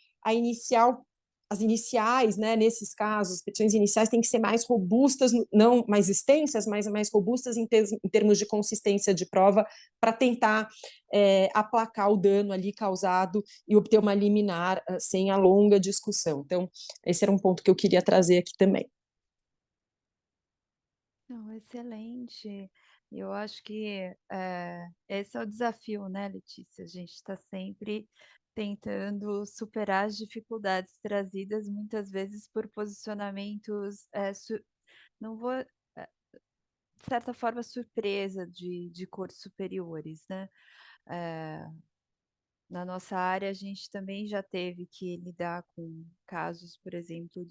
as iniciais, né, nesses casos, as petições iniciais têm que ser mais robustas, não mais extensas, mas mais robustas em termos de consistência de prova, para tentar aplacar o dano ali causado e obter uma liminar sem a longa discussão. Então, esse era um ponto que eu queria trazer aqui também. Não, excelente. Eu acho que esse é o desafio, né, Letícia? A gente está sempre tentando superar as dificuldades trazidas muitas vezes por posicionamentos, não vou, de certa forma, surpresa de cores superiores, né? Na nossa área, a gente também já teve que lidar com casos, por exemplo,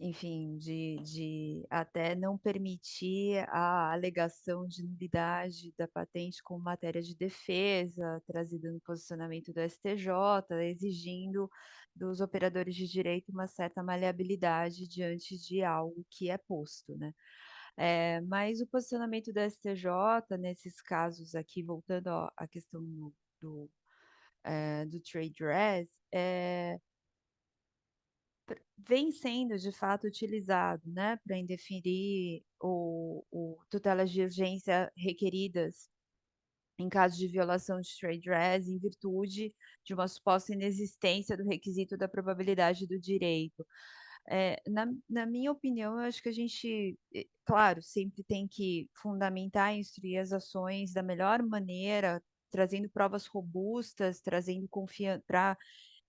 enfim, de até não permitir a alegação de nulidade da patente como matéria de defesa, trazida no posicionamento do STJ, exigindo dos operadores de direito uma certa maleabilidade diante de algo que é posto, né? Mas o posicionamento do STJ, nesses casos aqui, voltando à questão do, do trade dress, vem sendo de fato utilizado, né, para indeferir o tutelas de urgência requeridas em caso de violação de trade dress, em virtude de uma suposta inexistência do requisito da probabilidade do direito. Na minha opinião, eu acho que a gente, claro, sempre tem que fundamentar e instruir as ações da melhor maneira, trazendo provas robustas, trazendo confiança para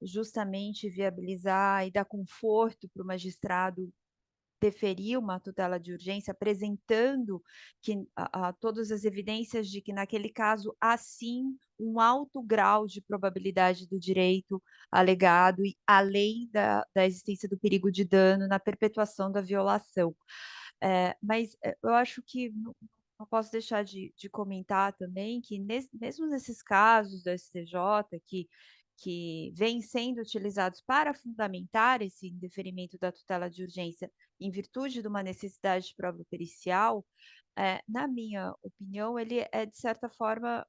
justamente viabilizar e dar conforto para o magistrado deferir uma tutela de urgência, apresentando que todas as evidências de que, naquele caso, há sim um alto grau de probabilidade do direito alegado, e além da existência do perigo de dano na perpetuação da violação. Mas eu acho que não posso deixar de comentar também que, mesmo nesses casos do STJ, que vêm sendo utilizados para fundamentar esse indeferimento da tutela de urgência em virtude de uma necessidade de prova pericial, na minha opinião, ele é, de certa forma,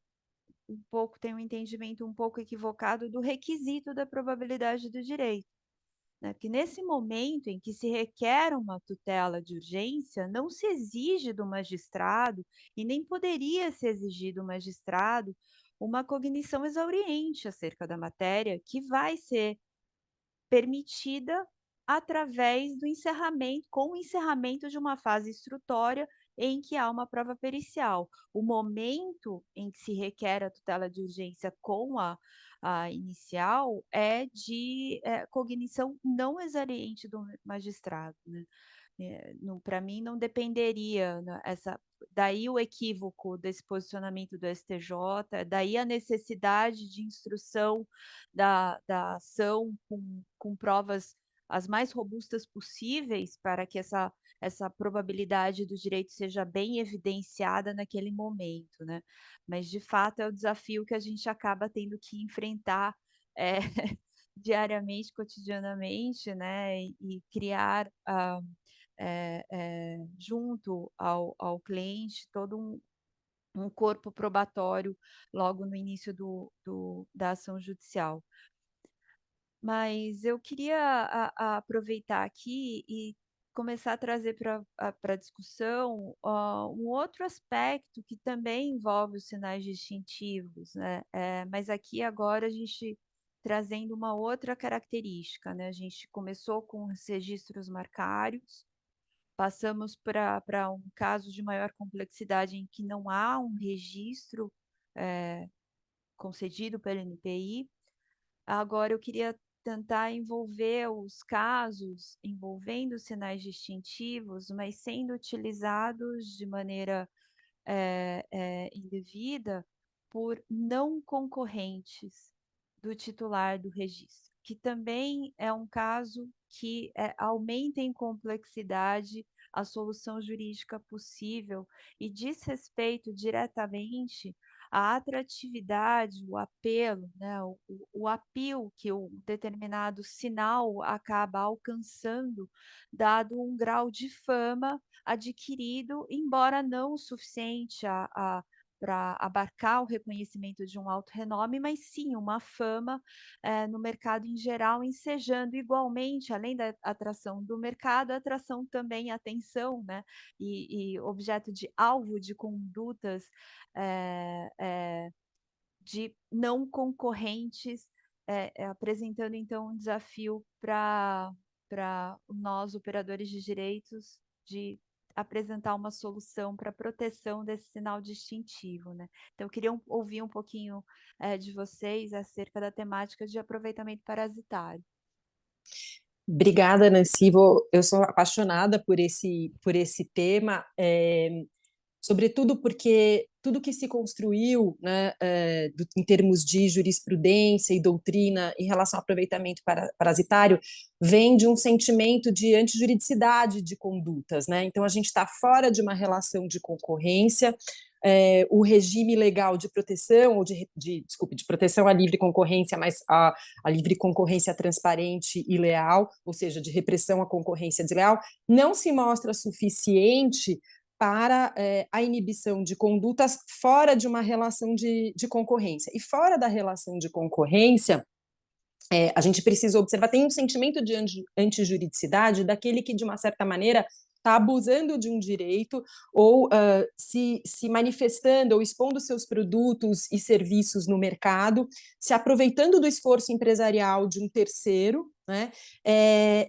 tem um entendimento um pouco equivocado do requisito da probabilidade do direito, né? Porque nesse momento em que se requer uma tutela de urgência, não se exige do magistrado, e nem poderia se exigir do magistrado, uma cognição exauriente acerca da matéria, que vai ser permitida através do encerramento, com o encerramento de uma fase instrutória em que há uma prova pericial. O momento em que se requer a tutela de urgência com a inicial é de cognição não exauriente do magistrado, né? Para mim, não dependeria, né, daí o equívoco desse posicionamento do STJ, daí a necessidade de instrução da ação com provas as mais robustas possíveis para que essa probabilidade do direito seja bem evidenciada naquele momento, né? Mas, de fato, é o desafio que a gente acaba tendo que enfrentar diariamente, cotidianamente, né? E criar junto ao cliente todo um corpo probatório logo no início da ação judicial. Mas eu queria aproveitar aqui e começar a trazer para a discussão um outro aspecto que também envolve os sinais distintivos, né? Mas aqui agora a gente trazendo uma outra característica, né? A gente começou com os registros marcários, passamos para um caso de maior complexidade em que não há um registro concedido pelo NPI. Agora eu queria tentar envolver os casos envolvendo sinais distintivos, mas sendo utilizados de maneira indevida por não concorrentes do titular do registro, que também é um caso que aumenta em complexidade a solução jurídica possível e diz respeito diretamente à atratividade, o apelo, né, o appeal que um determinado sinal acaba alcançando, dado um grau de fama adquirido, embora não o suficiente para abarcar o reconhecimento de um alto renome, mas sim uma fama no mercado em geral, ensejando igualmente, além da atração do mercado, a atração também, a atenção, né, e objeto de alvo de condutas de não concorrentes, apresentando então um desafio para nós, operadores de direitos, de apresentar uma solução para proteção desse sinal distintivo, né? Então, eu queria ouvir um pouquinho de vocês acerca da temática de aproveitamento parasitário. Obrigada, Nancy. Eu sou apaixonada por esse tema, sobretudo porque tudo que se construiu, né, em termos de jurisprudência e doutrina em relação ao aproveitamento parasitário vem de um sentimento de antijuridicidade de condutas, né? Então, a gente está fora de uma relação de concorrência. O regime legal de proteção, ou de proteção à livre concorrência, mas a livre concorrência transparente e leal, ou seja, de repressão à concorrência desleal, não se mostra suficiente para a inibição de condutas fora de uma relação de concorrência. E fora da relação de concorrência, a gente precisa observar, tem um sentimento de antijuridicidade daquele que, de uma certa maneira, está abusando de um direito ou se manifestando ou expondo seus produtos e serviços no mercado, se aproveitando do esforço empresarial de um terceiro, né,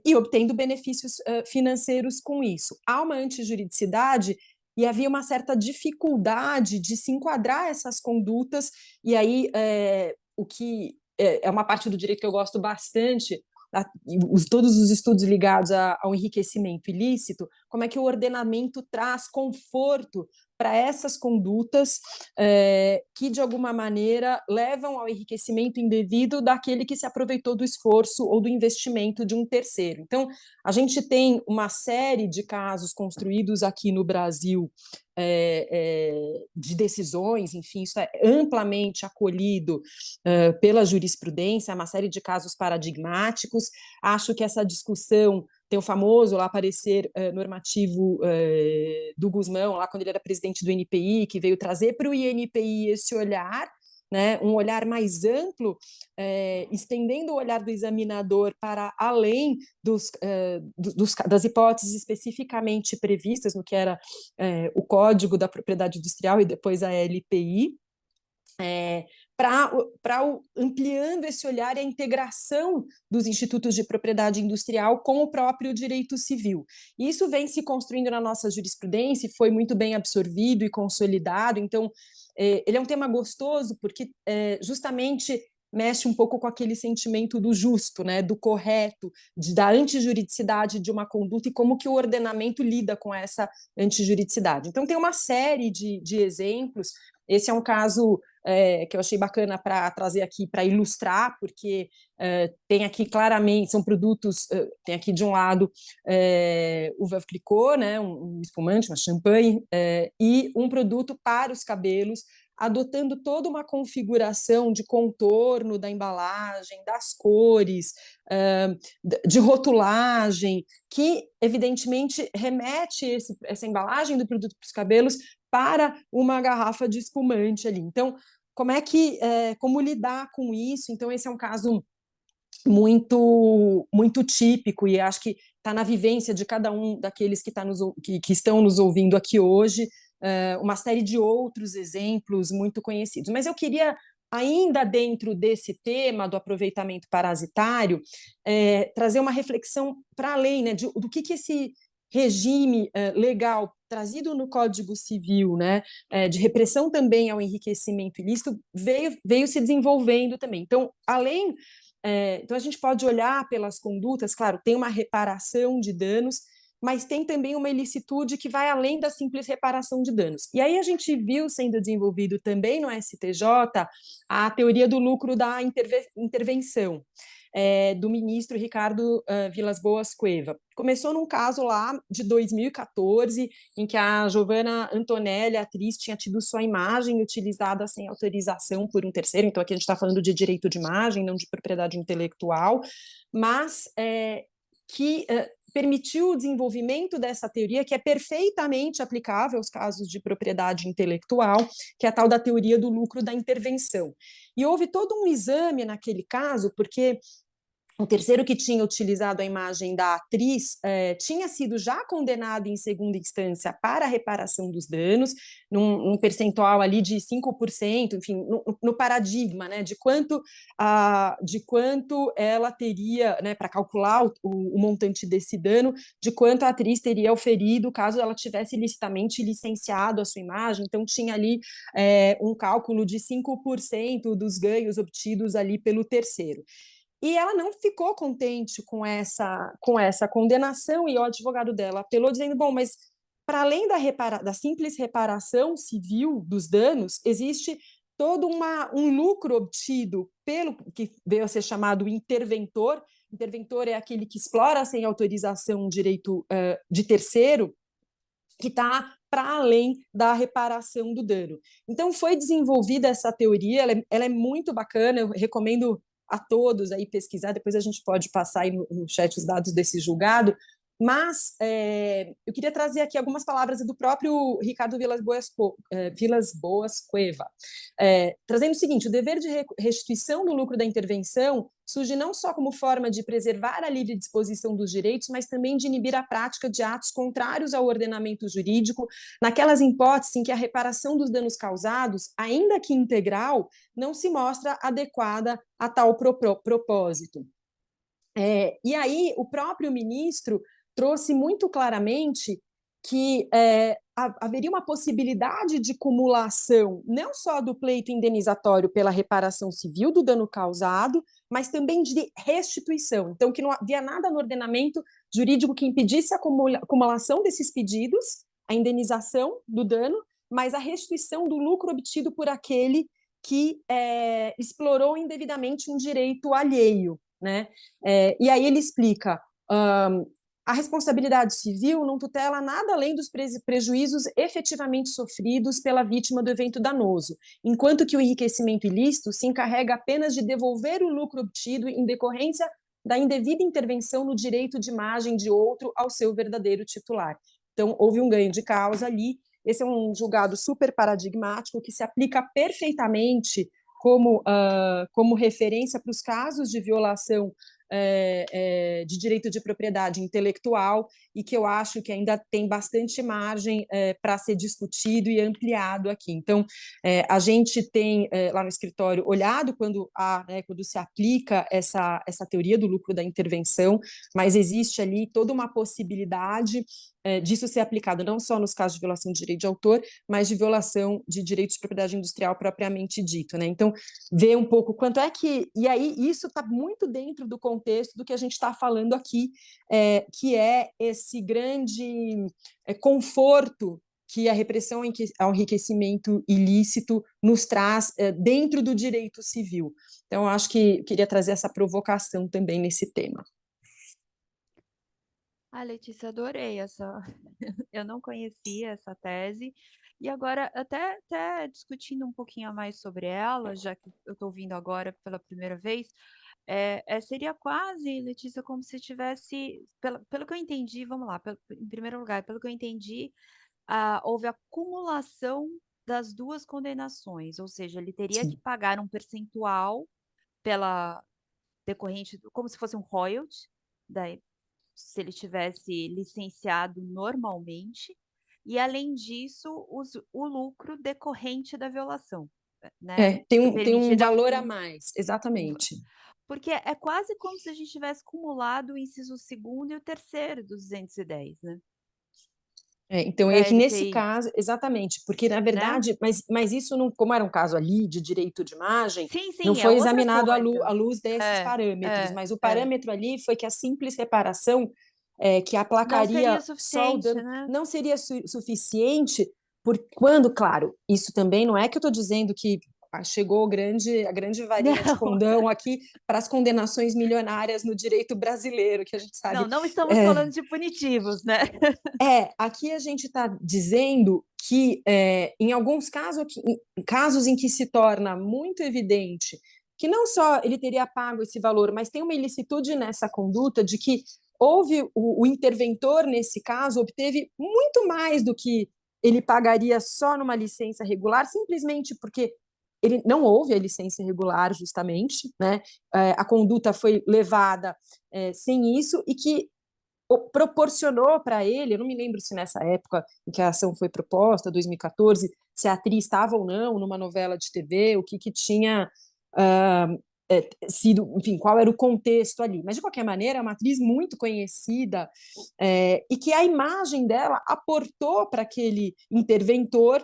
e obtendo benefícios financeiros com isso. Há uma antijuridicidade e havia uma certa dificuldade de se enquadrar essas condutas, e aí o que é uma parte do direito que eu gosto bastante, todos os estudos ligados ao enriquecimento ilícito, como é que o ordenamento traz conforto para essas condutas que, de alguma maneira, levam ao enriquecimento indevido daquele que se aproveitou do esforço ou do investimento de um terceiro. Então, a gente tem uma série de casos construídos aqui no Brasil de decisões, enfim, isso é amplamente acolhido pela jurisprudência, uma série de casos paradigmáticos. Acho que essa discussão tem o famoso lá parecer normativo do Guzmão, lá quando ele era presidente do INPI, que veio trazer para o INPI esse olhar, né, um olhar mais amplo, estendendo o olhar do examinador para além das hipóteses especificamente previstas no que era o Código da Propriedade Industrial e depois a LPI, ampliando esse olhar e a integração dos institutos de propriedade industrial com o próprio direito civil. E isso vem se construindo na nossa jurisprudência e foi muito bem absorvido e consolidado. Então, ele é um tema gostoso porque justamente mexe um pouco com aquele sentimento do justo, né, do correto, da antijuridicidade de uma conduta e como que o ordenamento lida com essa antijuridicidade. Então, tem uma série de exemplos. Esse é um caso que eu achei bacana para trazer aqui para ilustrar, porque tem aqui claramente, são produtos, tem aqui de um lado o Veuve Clicquot, né, um espumante, uma champanhe, e um produto para os cabelos, adotando toda uma configuração de contorno da embalagem, das cores, de rotulagem, que evidentemente remete essa embalagem do produto para os cabelos para uma garrafa de espumante ali. Então, como lidar com isso? Então, esse é um caso muito típico e acho que está na vivência de cada um daqueles que estão nos ouvindo aqui hoje, uma série de outros exemplos muito conhecidos. Mas eu queria, ainda dentro desse tema do aproveitamento parasitário, trazer uma reflexão para além, né, do que esse regime legal trazido no Código Civil, né, de repressão também ao enriquecimento ilícito, veio se desenvolvendo também. Então, além Então, a gente pode olhar pelas condutas, claro, tem uma reparação de danos, mas tem também uma ilicitude que vai além da simples reparação de danos. E aí a gente viu sendo desenvolvido também no STJ a teoria do lucro da intervenção, do ministro Ricardo Vilas Boas Cueva. Começou num caso lá de 2014, em que a Giovanna Antonelli, a atriz, tinha tido sua imagem utilizada sem autorização por um terceiro, então aqui a gente está falando de direito de imagem, não de propriedade intelectual, mas que permitiu o desenvolvimento dessa teoria, que é perfeitamente aplicável aos casos de propriedade intelectual, que é a tal da teoria do lucro da intervenção. E houve todo um exame naquele caso, porque o terceiro que tinha utilizado a imagem da atriz tinha sido já condenado em segunda instância para a reparação dos danos, num percentual ali de 5%, enfim, no paradigma, né, de quanto ela teria, né, para calcular o montante desse dano, de quanto a atriz teria oferido caso ela tivesse ilicitamente licenciado a sua imagem. Então, tinha ali um cálculo de 5% dos ganhos obtidos ali pelo terceiro. E ela não ficou contente com essa condenação, e o advogado dela apelou dizendo, bom, mas para além da simples reparação civil dos danos, existe todo um lucro obtido pelo que veio a ser chamado interventor. Interventor é aquele que explora sem autorização um direito de terceiro, que está para além da reparação do dano. Então, foi desenvolvida essa teoria, ela é muito bacana, eu recomendo a todos aí pesquisar, depois a gente pode passar aí no chat os dados desse julgado, mas eu queria trazer aqui algumas palavras do próprio Ricardo Vilas Boas Cueva, trazendo o seguinte: o dever de restituição do lucro da intervenção surge não só como forma de preservar a livre disposição dos direitos, mas também de inibir a prática de atos contrários ao ordenamento jurídico, naquelas hipóteses em que a reparação dos danos causados, ainda que integral, não se mostra adequada a tal propósito. E aí, o próprio ministro trouxe muito claramente que haveria uma possibilidade de cumulação não só do pleito indenizatório pela reparação civil do dano causado, mas também de restituição. Então, que não havia nada no ordenamento jurídico que impedisse a acumulação desses pedidos, a indenização do dano, mas a restituição do lucro obtido por aquele que explorou indevidamente um direito alheio, né? E aí ele explica: a responsabilidade civil não tutela nada além dos prejuízos efetivamente sofridos pela vítima do evento danoso, enquanto que o enriquecimento ilícito se encarrega apenas de devolver o lucro obtido em decorrência da indevida intervenção no direito de imagem de outro ao seu verdadeiro titular. Então, houve um ganho de causa ali. Esse é um julgado super paradigmático que se aplica perfeitamente como referência para os casos de violação de direito de propriedade intelectual, e que eu acho que ainda tem bastante margem para ser discutido e ampliado aqui. Então, a gente tem lá no escritório olhado quando se aplica essa teoria do lucro da intervenção, mas existe ali toda uma possibilidade disso ser aplicado não só nos casos de violação de direito de autor, mas de violação de direito de propriedade industrial propriamente dito, né? Então, ver um pouco quanto é que... E aí, isso está muito dentro do contexto do que a gente está falando aqui, que é esse grande conforto que a repressão ao enriquecimento ilícito nos traz dentro do direito civil. Então, eu acho que queria trazer essa provocação também nesse tema. Letícia, adorei essa. Eu não conhecia essa tese. E agora, até discutindo um pouquinho a mais sobre ela, já que eu estou ouvindo agora pela primeira vez, seria quase, Letícia, como se tivesse, pelo que eu entendi, vamos lá, em primeiro lugar, pelo que eu entendi, houve acumulação das duas condenações, ou seja, ele teria que pagar um percentual pela decorrente, como se fosse um royalty, se ele tivesse licenciado normalmente, e além disso, o lucro decorrente da violação, né? Tem um valor a mais, exatamente. Porque é quase como se a gente tivesse acumulado o inciso 2º e o 3º dos 210, né? Então, da é que nesse LPI, caso, exatamente, porque na né? verdade, mas isso não, como era um caso ali de direito de imagem, Sim, não sim, é foi outra examinado coisa. à luz desses É, parâmetros, é, mas o é. parâmetro ali foi que a simples reparação que Não seria aplacaria só o suficiente, dano né? não seria suficiente, por quando, claro, isso também não é que eu estou dizendo que chegou a grande varinha de Não, condão aqui para as condenações milionárias no direito brasileiro, que a gente sabe. não estamos falando de punitivos, né? Aqui a gente está dizendo que, em alguns casos, casos em que se torna muito evidente que não só ele teria pago esse valor, mas tem uma ilicitude nessa conduta de que houve o interventor, nesse caso, obteve muito mais do que ele pagaria só numa licença regular, simplesmente porque ele não houve a licença regular, justamente, né? A conduta foi levada sem isso, e que proporcionou para ele, eu não me lembro se nessa época em que a ação foi proposta, 2014, se a atriz estava ou não numa novela de TV, o que tinha sido, enfim, qual era o contexto ali. Mas, de qualquer maneira, é uma atriz muito conhecida e que a imagem dela aportou para aquele interventor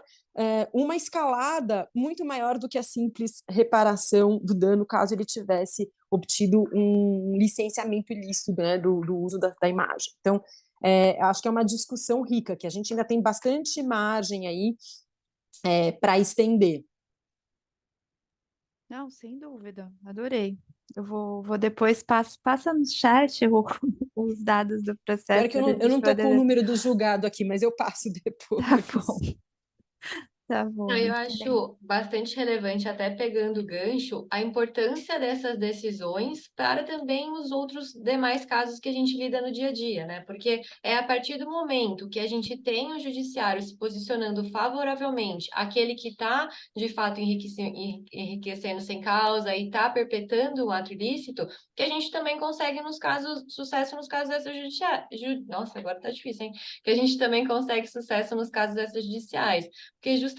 uma escalada muito maior do que a simples reparação do dano, caso ele tivesse obtido um licenciamento ilícito, né, do uso da imagem. Então, acho que é uma discussão rica, que a gente ainda tem bastante margem aí para estender. Não, sem dúvida, adorei. Eu vou depois, passa no chat os dados do Pior processo que para a eu gente não estou com o poder. número do julgado aqui, mas eu passo Tá depois. bom, tá bom, Não, eu muito bem. acho bastante relevante, até pegando o gancho, a importância dessas decisões para também os outros demais casos que a gente lida no dia a dia, né? Porque é a partir do momento que a gente tem o judiciário se posicionando favoravelmente àquele que está, de fato, enriquecendo sem causa e está perpetrando um ato ilícito, que a gente também consegue nos casos, sucesso nos casos extrajudiciais. Nossa, agora tá difícil, hein? Que a gente também consegue sucesso nos casos extrajudiciais. Porque justamente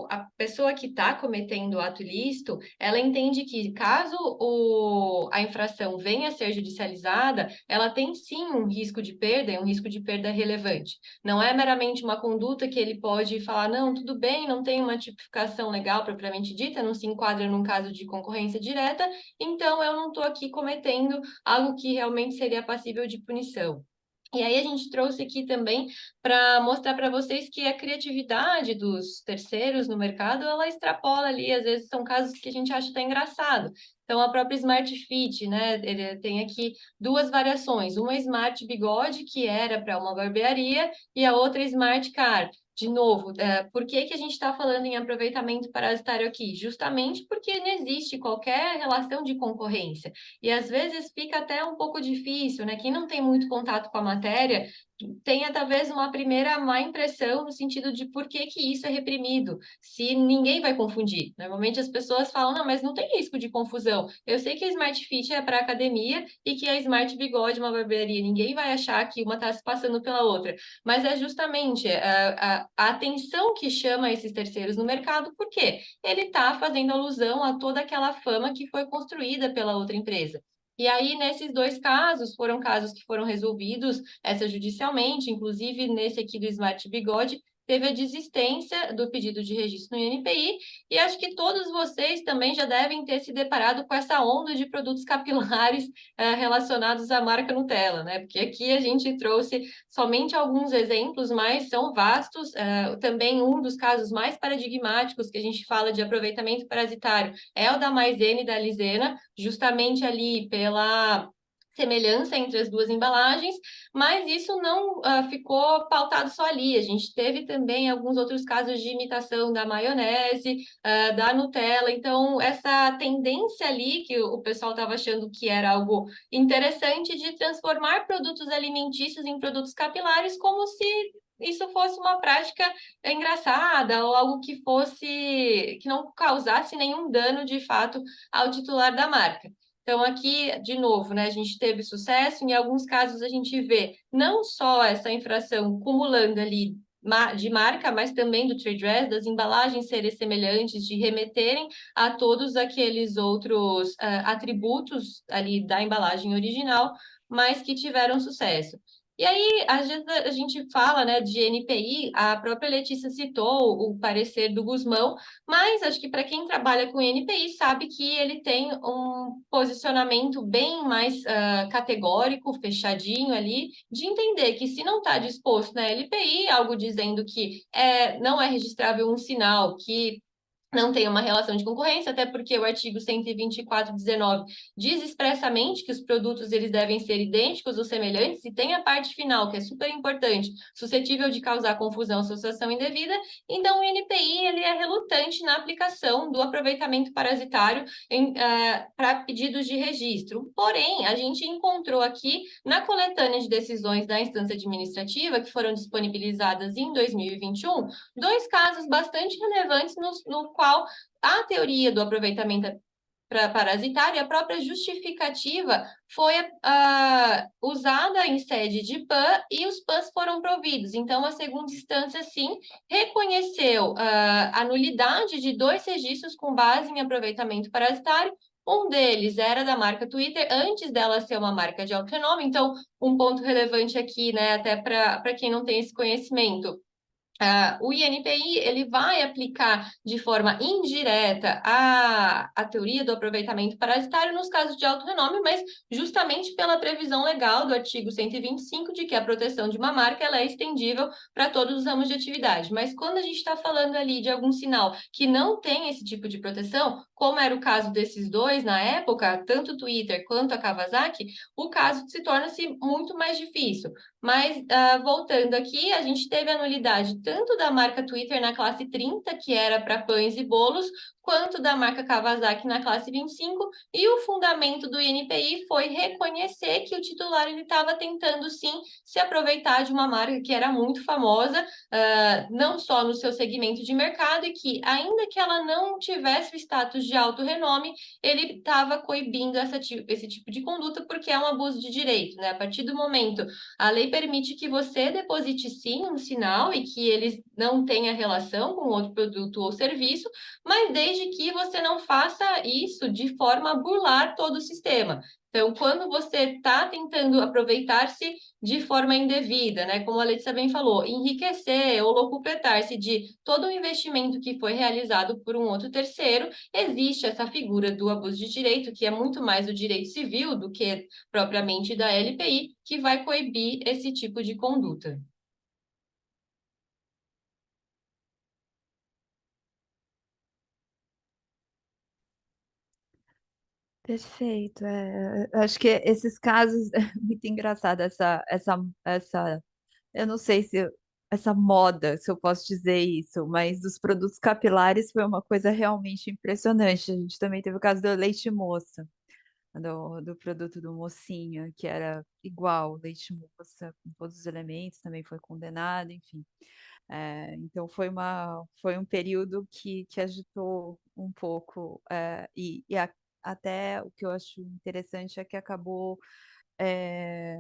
a pessoa que está cometendo o ato ilícito, ela entende que caso a infração venha a ser judicializada, ela tem sim um risco de perda, e um risco de perda relevante. Não é meramente uma conduta que ele pode falar, não, tudo bem, não tem uma tipificação legal propriamente dita, não se enquadra num caso de concorrência direta, então eu não estou aqui cometendo algo que realmente seria passível de punição. E aí a gente trouxe aqui também para mostrar para vocês que a criatividade dos terceiros no mercado, ela extrapola ali, às vezes são casos que a gente acha até engraçado. Então, a própria Smart Fit, né, ele tem aqui duas variações, uma Smart Bigode, que era para uma barbearia, e a outra Smart Car. De novo, por que a gente está falando em aproveitamento parasitário aqui? Justamente porque não existe qualquer relação de concorrência. E às vezes fica até um pouco difícil, né? Quem não tem muito contato com a matéria tenha talvez uma primeira má impressão no sentido de por que isso é reprimido, se ninguém vai confundir. Normalmente as pessoas falam, não, mas não tem risco de confusão. Eu sei que a Smart Fit é para academia e que a Smart Bigode é uma barbearia. Ninguém vai achar que uma está se passando pela outra. Mas é justamente a atenção que chama esses terceiros no mercado, porque ele está fazendo alusão a toda aquela fama que foi construída pela outra empresa. E aí, nesses dois casos, foram casos que foram resolvidos extrajudicialmente, inclusive nesse aqui do Smart Bigode, teve a desistência do pedido de registro no INPI, e acho que todos vocês também já devem ter se deparado com essa onda de produtos capilares relacionados à marca Nutella, né? Porque aqui a gente trouxe somente alguns exemplos, mas são vastos. Também um dos casos mais paradigmáticos que a gente fala de aproveitamento parasitário é o da maisena e da lisena, justamente ali pela semelhança entre as duas embalagens, mas isso não ficou pautado só ali. A gente teve também alguns outros casos de imitação da maionese, da Nutella. Então, essa tendência ali, que o pessoal estava achando que era algo interessante, de transformar produtos alimentícios em produtos capilares, como se isso fosse uma prática engraçada ou algo que que não causasse nenhum dano de fato ao titular da marca. Então, aqui, de novo, né, a gente teve sucesso, em alguns casos a gente vê não só essa infração cumulando ali de marca, mas também do trade dress, das embalagens serem semelhantes, de remeterem a todos aqueles outros atributos ali da embalagem original, mas que tiveram sucesso. E aí, às vezes, a gente fala, né, de NPI, a própria Letícia citou o parecer do Guzmão, mas acho que para quem trabalha com NPI sabe que ele tem um posicionamento bem mais categórico, fechadinho ali, de entender que se não está disposto na LPI, algo dizendo que não é registrável um sinal que não tem uma relação de concorrência, até porque o artigo 124.19 diz expressamente que os produtos eles devem ser idênticos ou semelhantes, e tem a parte final, que é super importante, suscetível de causar confusão, associação indevida, então o INPI ele é relutante na aplicação do aproveitamento parasitário para pedidos de registro. Porém, a gente encontrou aqui, na coletânea de decisões da instância administrativa, que foram disponibilizadas em 2021, dois casos bastante relevantes no qual a teoria do aproveitamento parasitário e a própria justificativa foi usada em sede de PAN e os PANs foram providos. Então, a segunda instância, sim, reconheceu a nulidade de 2 registros com base em aproveitamento parasitário. Um deles era da marca Twitter, antes dela ser uma marca de alto renome. Então, um ponto relevante aqui, né, até para quem não tem esse conhecimento, o INPI ele vai aplicar de forma indireta a teoria do aproveitamento parasitário nos casos de alto renome, mas justamente pela previsão legal do artigo 125 de que a proteção de uma marca ela é estendível para todos os ramos de atividade. Mas quando a gente está falando ali de algum sinal que não tem esse tipo de proteção, como era o caso desses dois na época, tanto o Twitter quanto a Kawasaki, o caso se torna-se muito mais difícil. Mas, voltando aqui, a gente teve a nulidade tanto da marca Twitter na classe 30, que era para pães e bolos, quanto da marca Kawasaki na classe 25, e o fundamento do INPI foi reconhecer que o titular estava tentando, sim, se aproveitar de uma marca que era muito famosa, não só no seu segmento de mercado, e que, ainda que ela não tivesse o status de alto renome, ele estava coibindo esse tipo de conduta, porque é um abuso de direito, né? A partir do momento a lei permite que você deposite sim um sinal e que eles não tenha relação com outro produto ou serviço, mas desde que você não faça isso de forma a burlar todo o sistema. Então, quando você está tentando aproveitar-se de forma indevida, né, como a Letícia bem falou, enriquecer ou locupletar-se de todo o investimento que foi realizado por um outro terceiro, existe essa figura do abuso de direito, que é muito mais do direito civil do que propriamente da LPI, que vai coibir esse tipo de conduta. Perfeito. Acho que esses casos é muito engraçado essa eu não sei se essa moda, se eu posso dizer isso, mas dos produtos capilares foi uma coisa realmente impressionante. A gente também teve o caso do leite moça, do produto do mocinho, que era igual, leite moça, com todos os elementos, também foi condenado, enfim. Então foi um período que agitou um pouco, até o que eu acho interessante é que acabou é,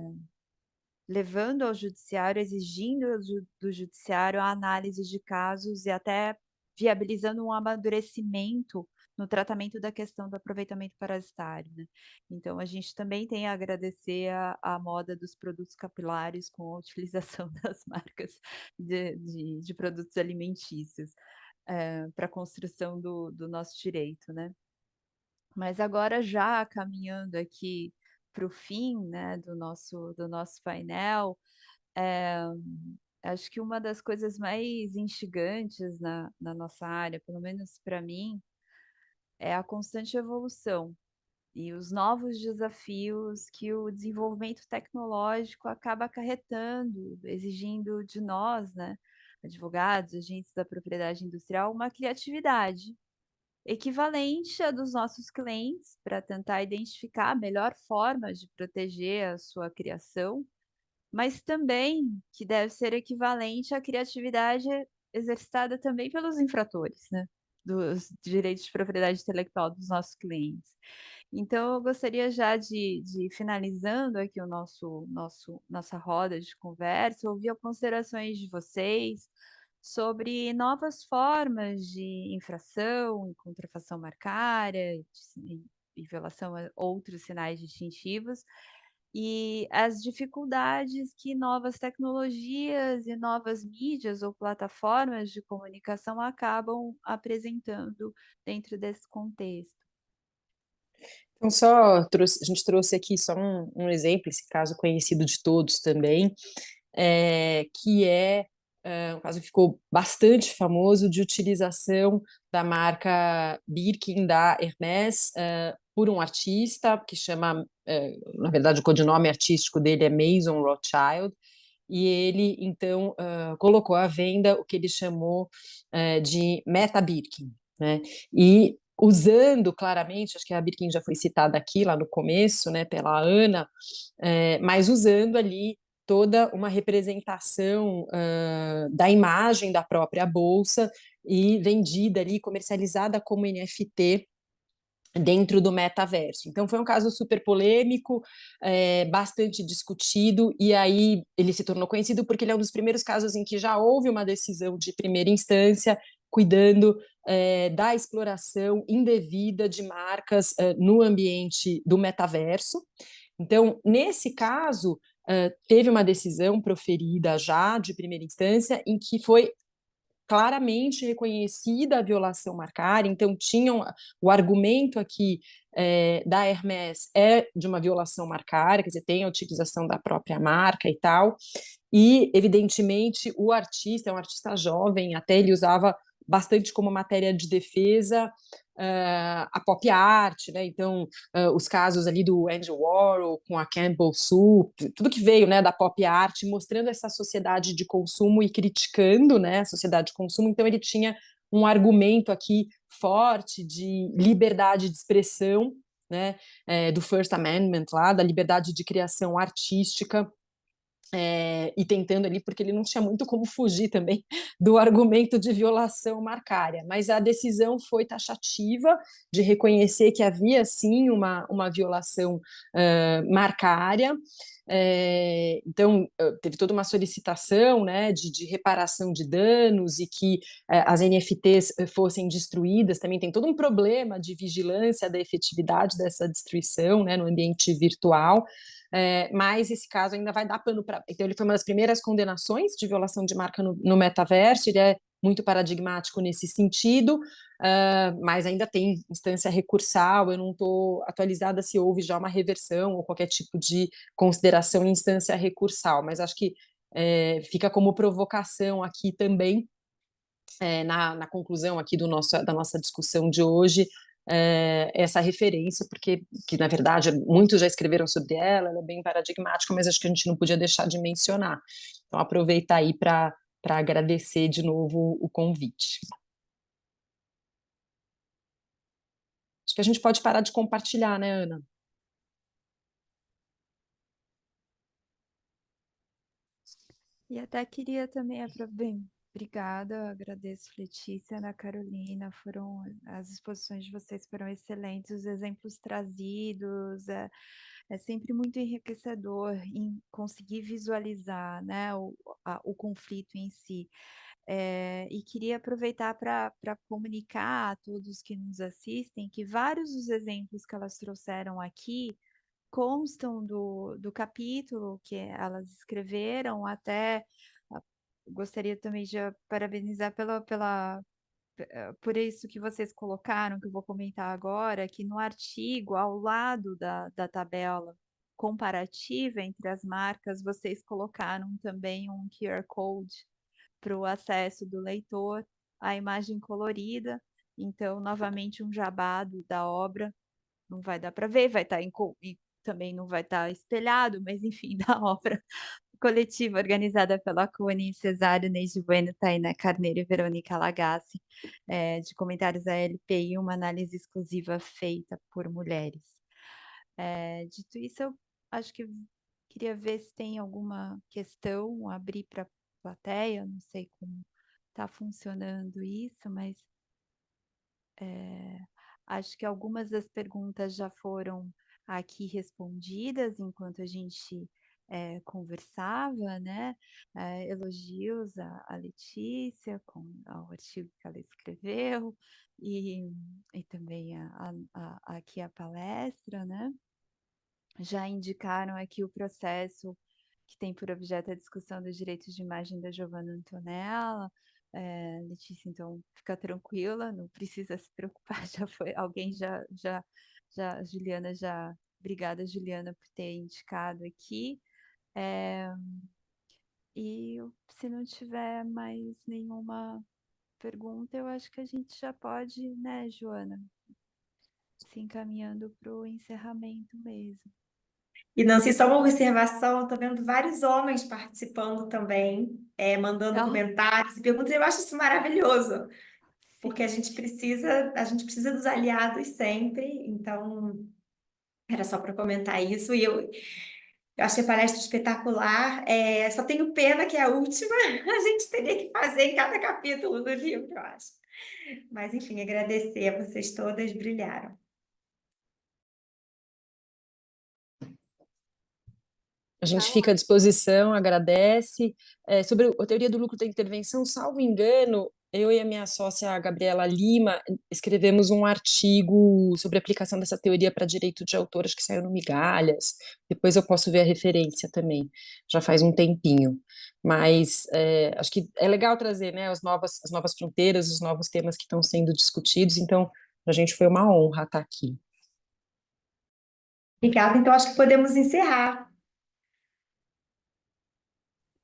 levando ao judiciário, exigindo do judiciário a análise de casos e até viabilizando um amadurecimento no tratamento da questão do aproveitamento parasitário, né? Então, a gente também tem a agradecer a moda dos produtos capilares com a utilização das marcas de produtos alimentícios para a construção do nosso direito, né? Mas agora já caminhando aqui para o fim, né, do nosso painel, é, acho que uma das coisas mais instigantes na nossa área, pelo menos para mim, é a constante evolução e os novos desafios que o desenvolvimento tecnológico acaba acarretando, exigindo de nós, né, advogados, agentes da propriedade industrial, uma criatividade equivalente à dos nossos clientes para tentar identificar a melhor forma de proteger a sua criação, mas também que deve ser equivalente à criatividade exercitada também pelos infratores, né? Dos direitos de propriedade intelectual dos nossos clientes. Então, eu gostaria já de finalizando aqui o nossa roda de conversa, ouvir as considerações de vocês sobre novas formas de infração e contrafação marcária e violação a outros sinais distintivos, e as dificuldades que novas tecnologias e novas mídias ou plataformas de comunicação acabam apresentando dentro desse contexto. Então, a gente trouxe aqui só um exemplo, esse caso conhecido de todos também, que um caso que ficou bastante famoso de utilização da marca Birkin da Hermès por um artista que chama, na verdade, o codinome artístico dele é Maison Rothschild, e ele, então, colocou à venda o que ele chamou de Meta Birkin, né? E usando claramente, acho que a Birkin já foi citada aqui lá no começo, né, pela Ana, mas usando ali toda uma representação da imagem da própria bolsa e vendida ali, comercializada como NFT dentro do metaverso. Então foi um caso super polêmico, bastante discutido, e aí ele se tornou conhecido porque ele é um dos primeiros casos em que já houve uma decisão de primeira instância cuidando da exploração indevida de marcas no ambiente do metaverso. Então, nesse caso, teve uma decisão proferida já de primeira instância em que foi claramente reconhecida a violação marcária, então tinham o argumento aqui da Hermès é de uma violação marcária, quer dizer, tem a utilização da própria marca e tal, e evidentemente o artista é um artista jovem, até ele usava bastante como matéria de defesa a pop art, né? Então os casos ali do Andy Warhol com a Campbell Soup, tudo que veio, né, da pop art, mostrando essa sociedade de consumo e criticando, né, a sociedade de consumo. Então ele tinha um argumento aqui forte de liberdade de expressão, né, do First Amendment lá, da liberdade de criação artística, e tentando ali, porque ele não tinha muito como fugir também do argumento de violação marcária, mas a decisão foi taxativa de reconhecer que havia sim uma violação marcária. Então teve toda uma solicitação, né, de reparação de danos e que as NFTs fossem destruídas. Também tem todo um problema de vigilância da efetividade dessa destruição, né, no ambiente virtual. Mas esse caso ainda vai dar pano para. Então, ele foi uma das primeiras condenações de violação de marca no metaverso, ele é muito paradigmático nesse sentido, mas ainda tem instância recursal. Eu não estou atualizada se houve já uma reversão ou qualquer tipo de consideração em instância recursal, mas acho que fica como provocação aqui também, na conclusão aqui da nossa discussão de hoje, essa referência, porque que, na verdade, muitos já escreveram sobre ela é bem paradigmática, mas acho que a gente não podia deixar de mencionar. Então, aproveitar aí para agradecer de novo o convite. Acho que a gente pode parar de compartilhar, né, Ana? E até queria também, bem, obrigada, agradeço Letícia, Ana Carolina, as exposições de vocês foram excelentes, os exemplos trazidos, é sempre muito enriquecedor em conseguir visualizar, né, o conflito em si. E queria aproveitar para comunicar a todos que nos assistem que vários dos exemplos que elas trouxeram aqui constam do capítulo que elas escreveram, até gostaria também de parabenizar por isso que vocês colocaram, que eu vou comentar agora, que no artigo, ao lado da tabela comparativa entre as marcas, vocês colocaram também um QR Code para o acesso do leitor, a imagem colorida, então, novamente, um jabado da obra, não vai dar para ver, vai estar e também não vai estar espelhado, mas enfim, da obra coletiva organizada pela Cone, Cesário, Neide Bueno, Taina Carneiro e Verônica Lagassi, de comentários à LPI, uma análise exclusiva feita por mulheres. Dito isso, eu acho que queria ver se tem alguma questão, abrir para a plateia, não sei como está funcionando isso, mas acho que algumas das perguntas já foram aqui respondidas enquanto a gente conversava, né? Elogios à Letícia com ao artigo que ela escreveu e também aqui a palestra, né? já indicaram aqui o processo que tem por objeto a discussão dos direitos de imagem da Giovanna Antonella. Letícia, então fica tranquila, não precisa se preocupar, já foi, alguém Juliana já, obrigada Juliana por ter indicado aqui. E se não tiver mais nenhuma pergunta, eu acho que a gente já pode, né, Joana, se encaminhando para o encerramento mesmo. E Nancy, só uma observação, estou vendo vários homens participando também, mandando Ah, comentários e perguntas, eu acho isso maravilhoso, porque a sim. gente precisa dos aliados sempre, então era só para comentar isso, e eu achei a palestra espetacular, só tenho pena que é a última, a gente teria que fazer em cada capítulo do livro, eu acho. Mas, enfim, agradecer a vocês todas, brilharam. A gente Tá fica à disposição, agradece. Sobre a teoria do lucro da intervenção, salvo engano, eu e a minha sócia Gabriela Lima escrevemos um artigo sobre a aplicação dessa teoria para direito de autor, acho que saiu no Migalhas. Depois eu posso ver a referência também, já faz um tempinho. Mas acho que é legal trazer, né, as novas fronteiras, os novos temas que estão sendo discutidos. Então, para a gente foi uma honra estar aqui. Obrigada, então acho que podemos encerrar.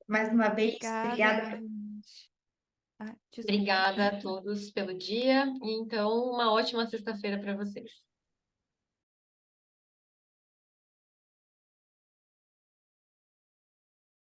Mais uma vez, Obrigada, obrigada. gente. Desculpa. Obrigada a todos pelo dia, e então uma ótima sexta-feira para vocês.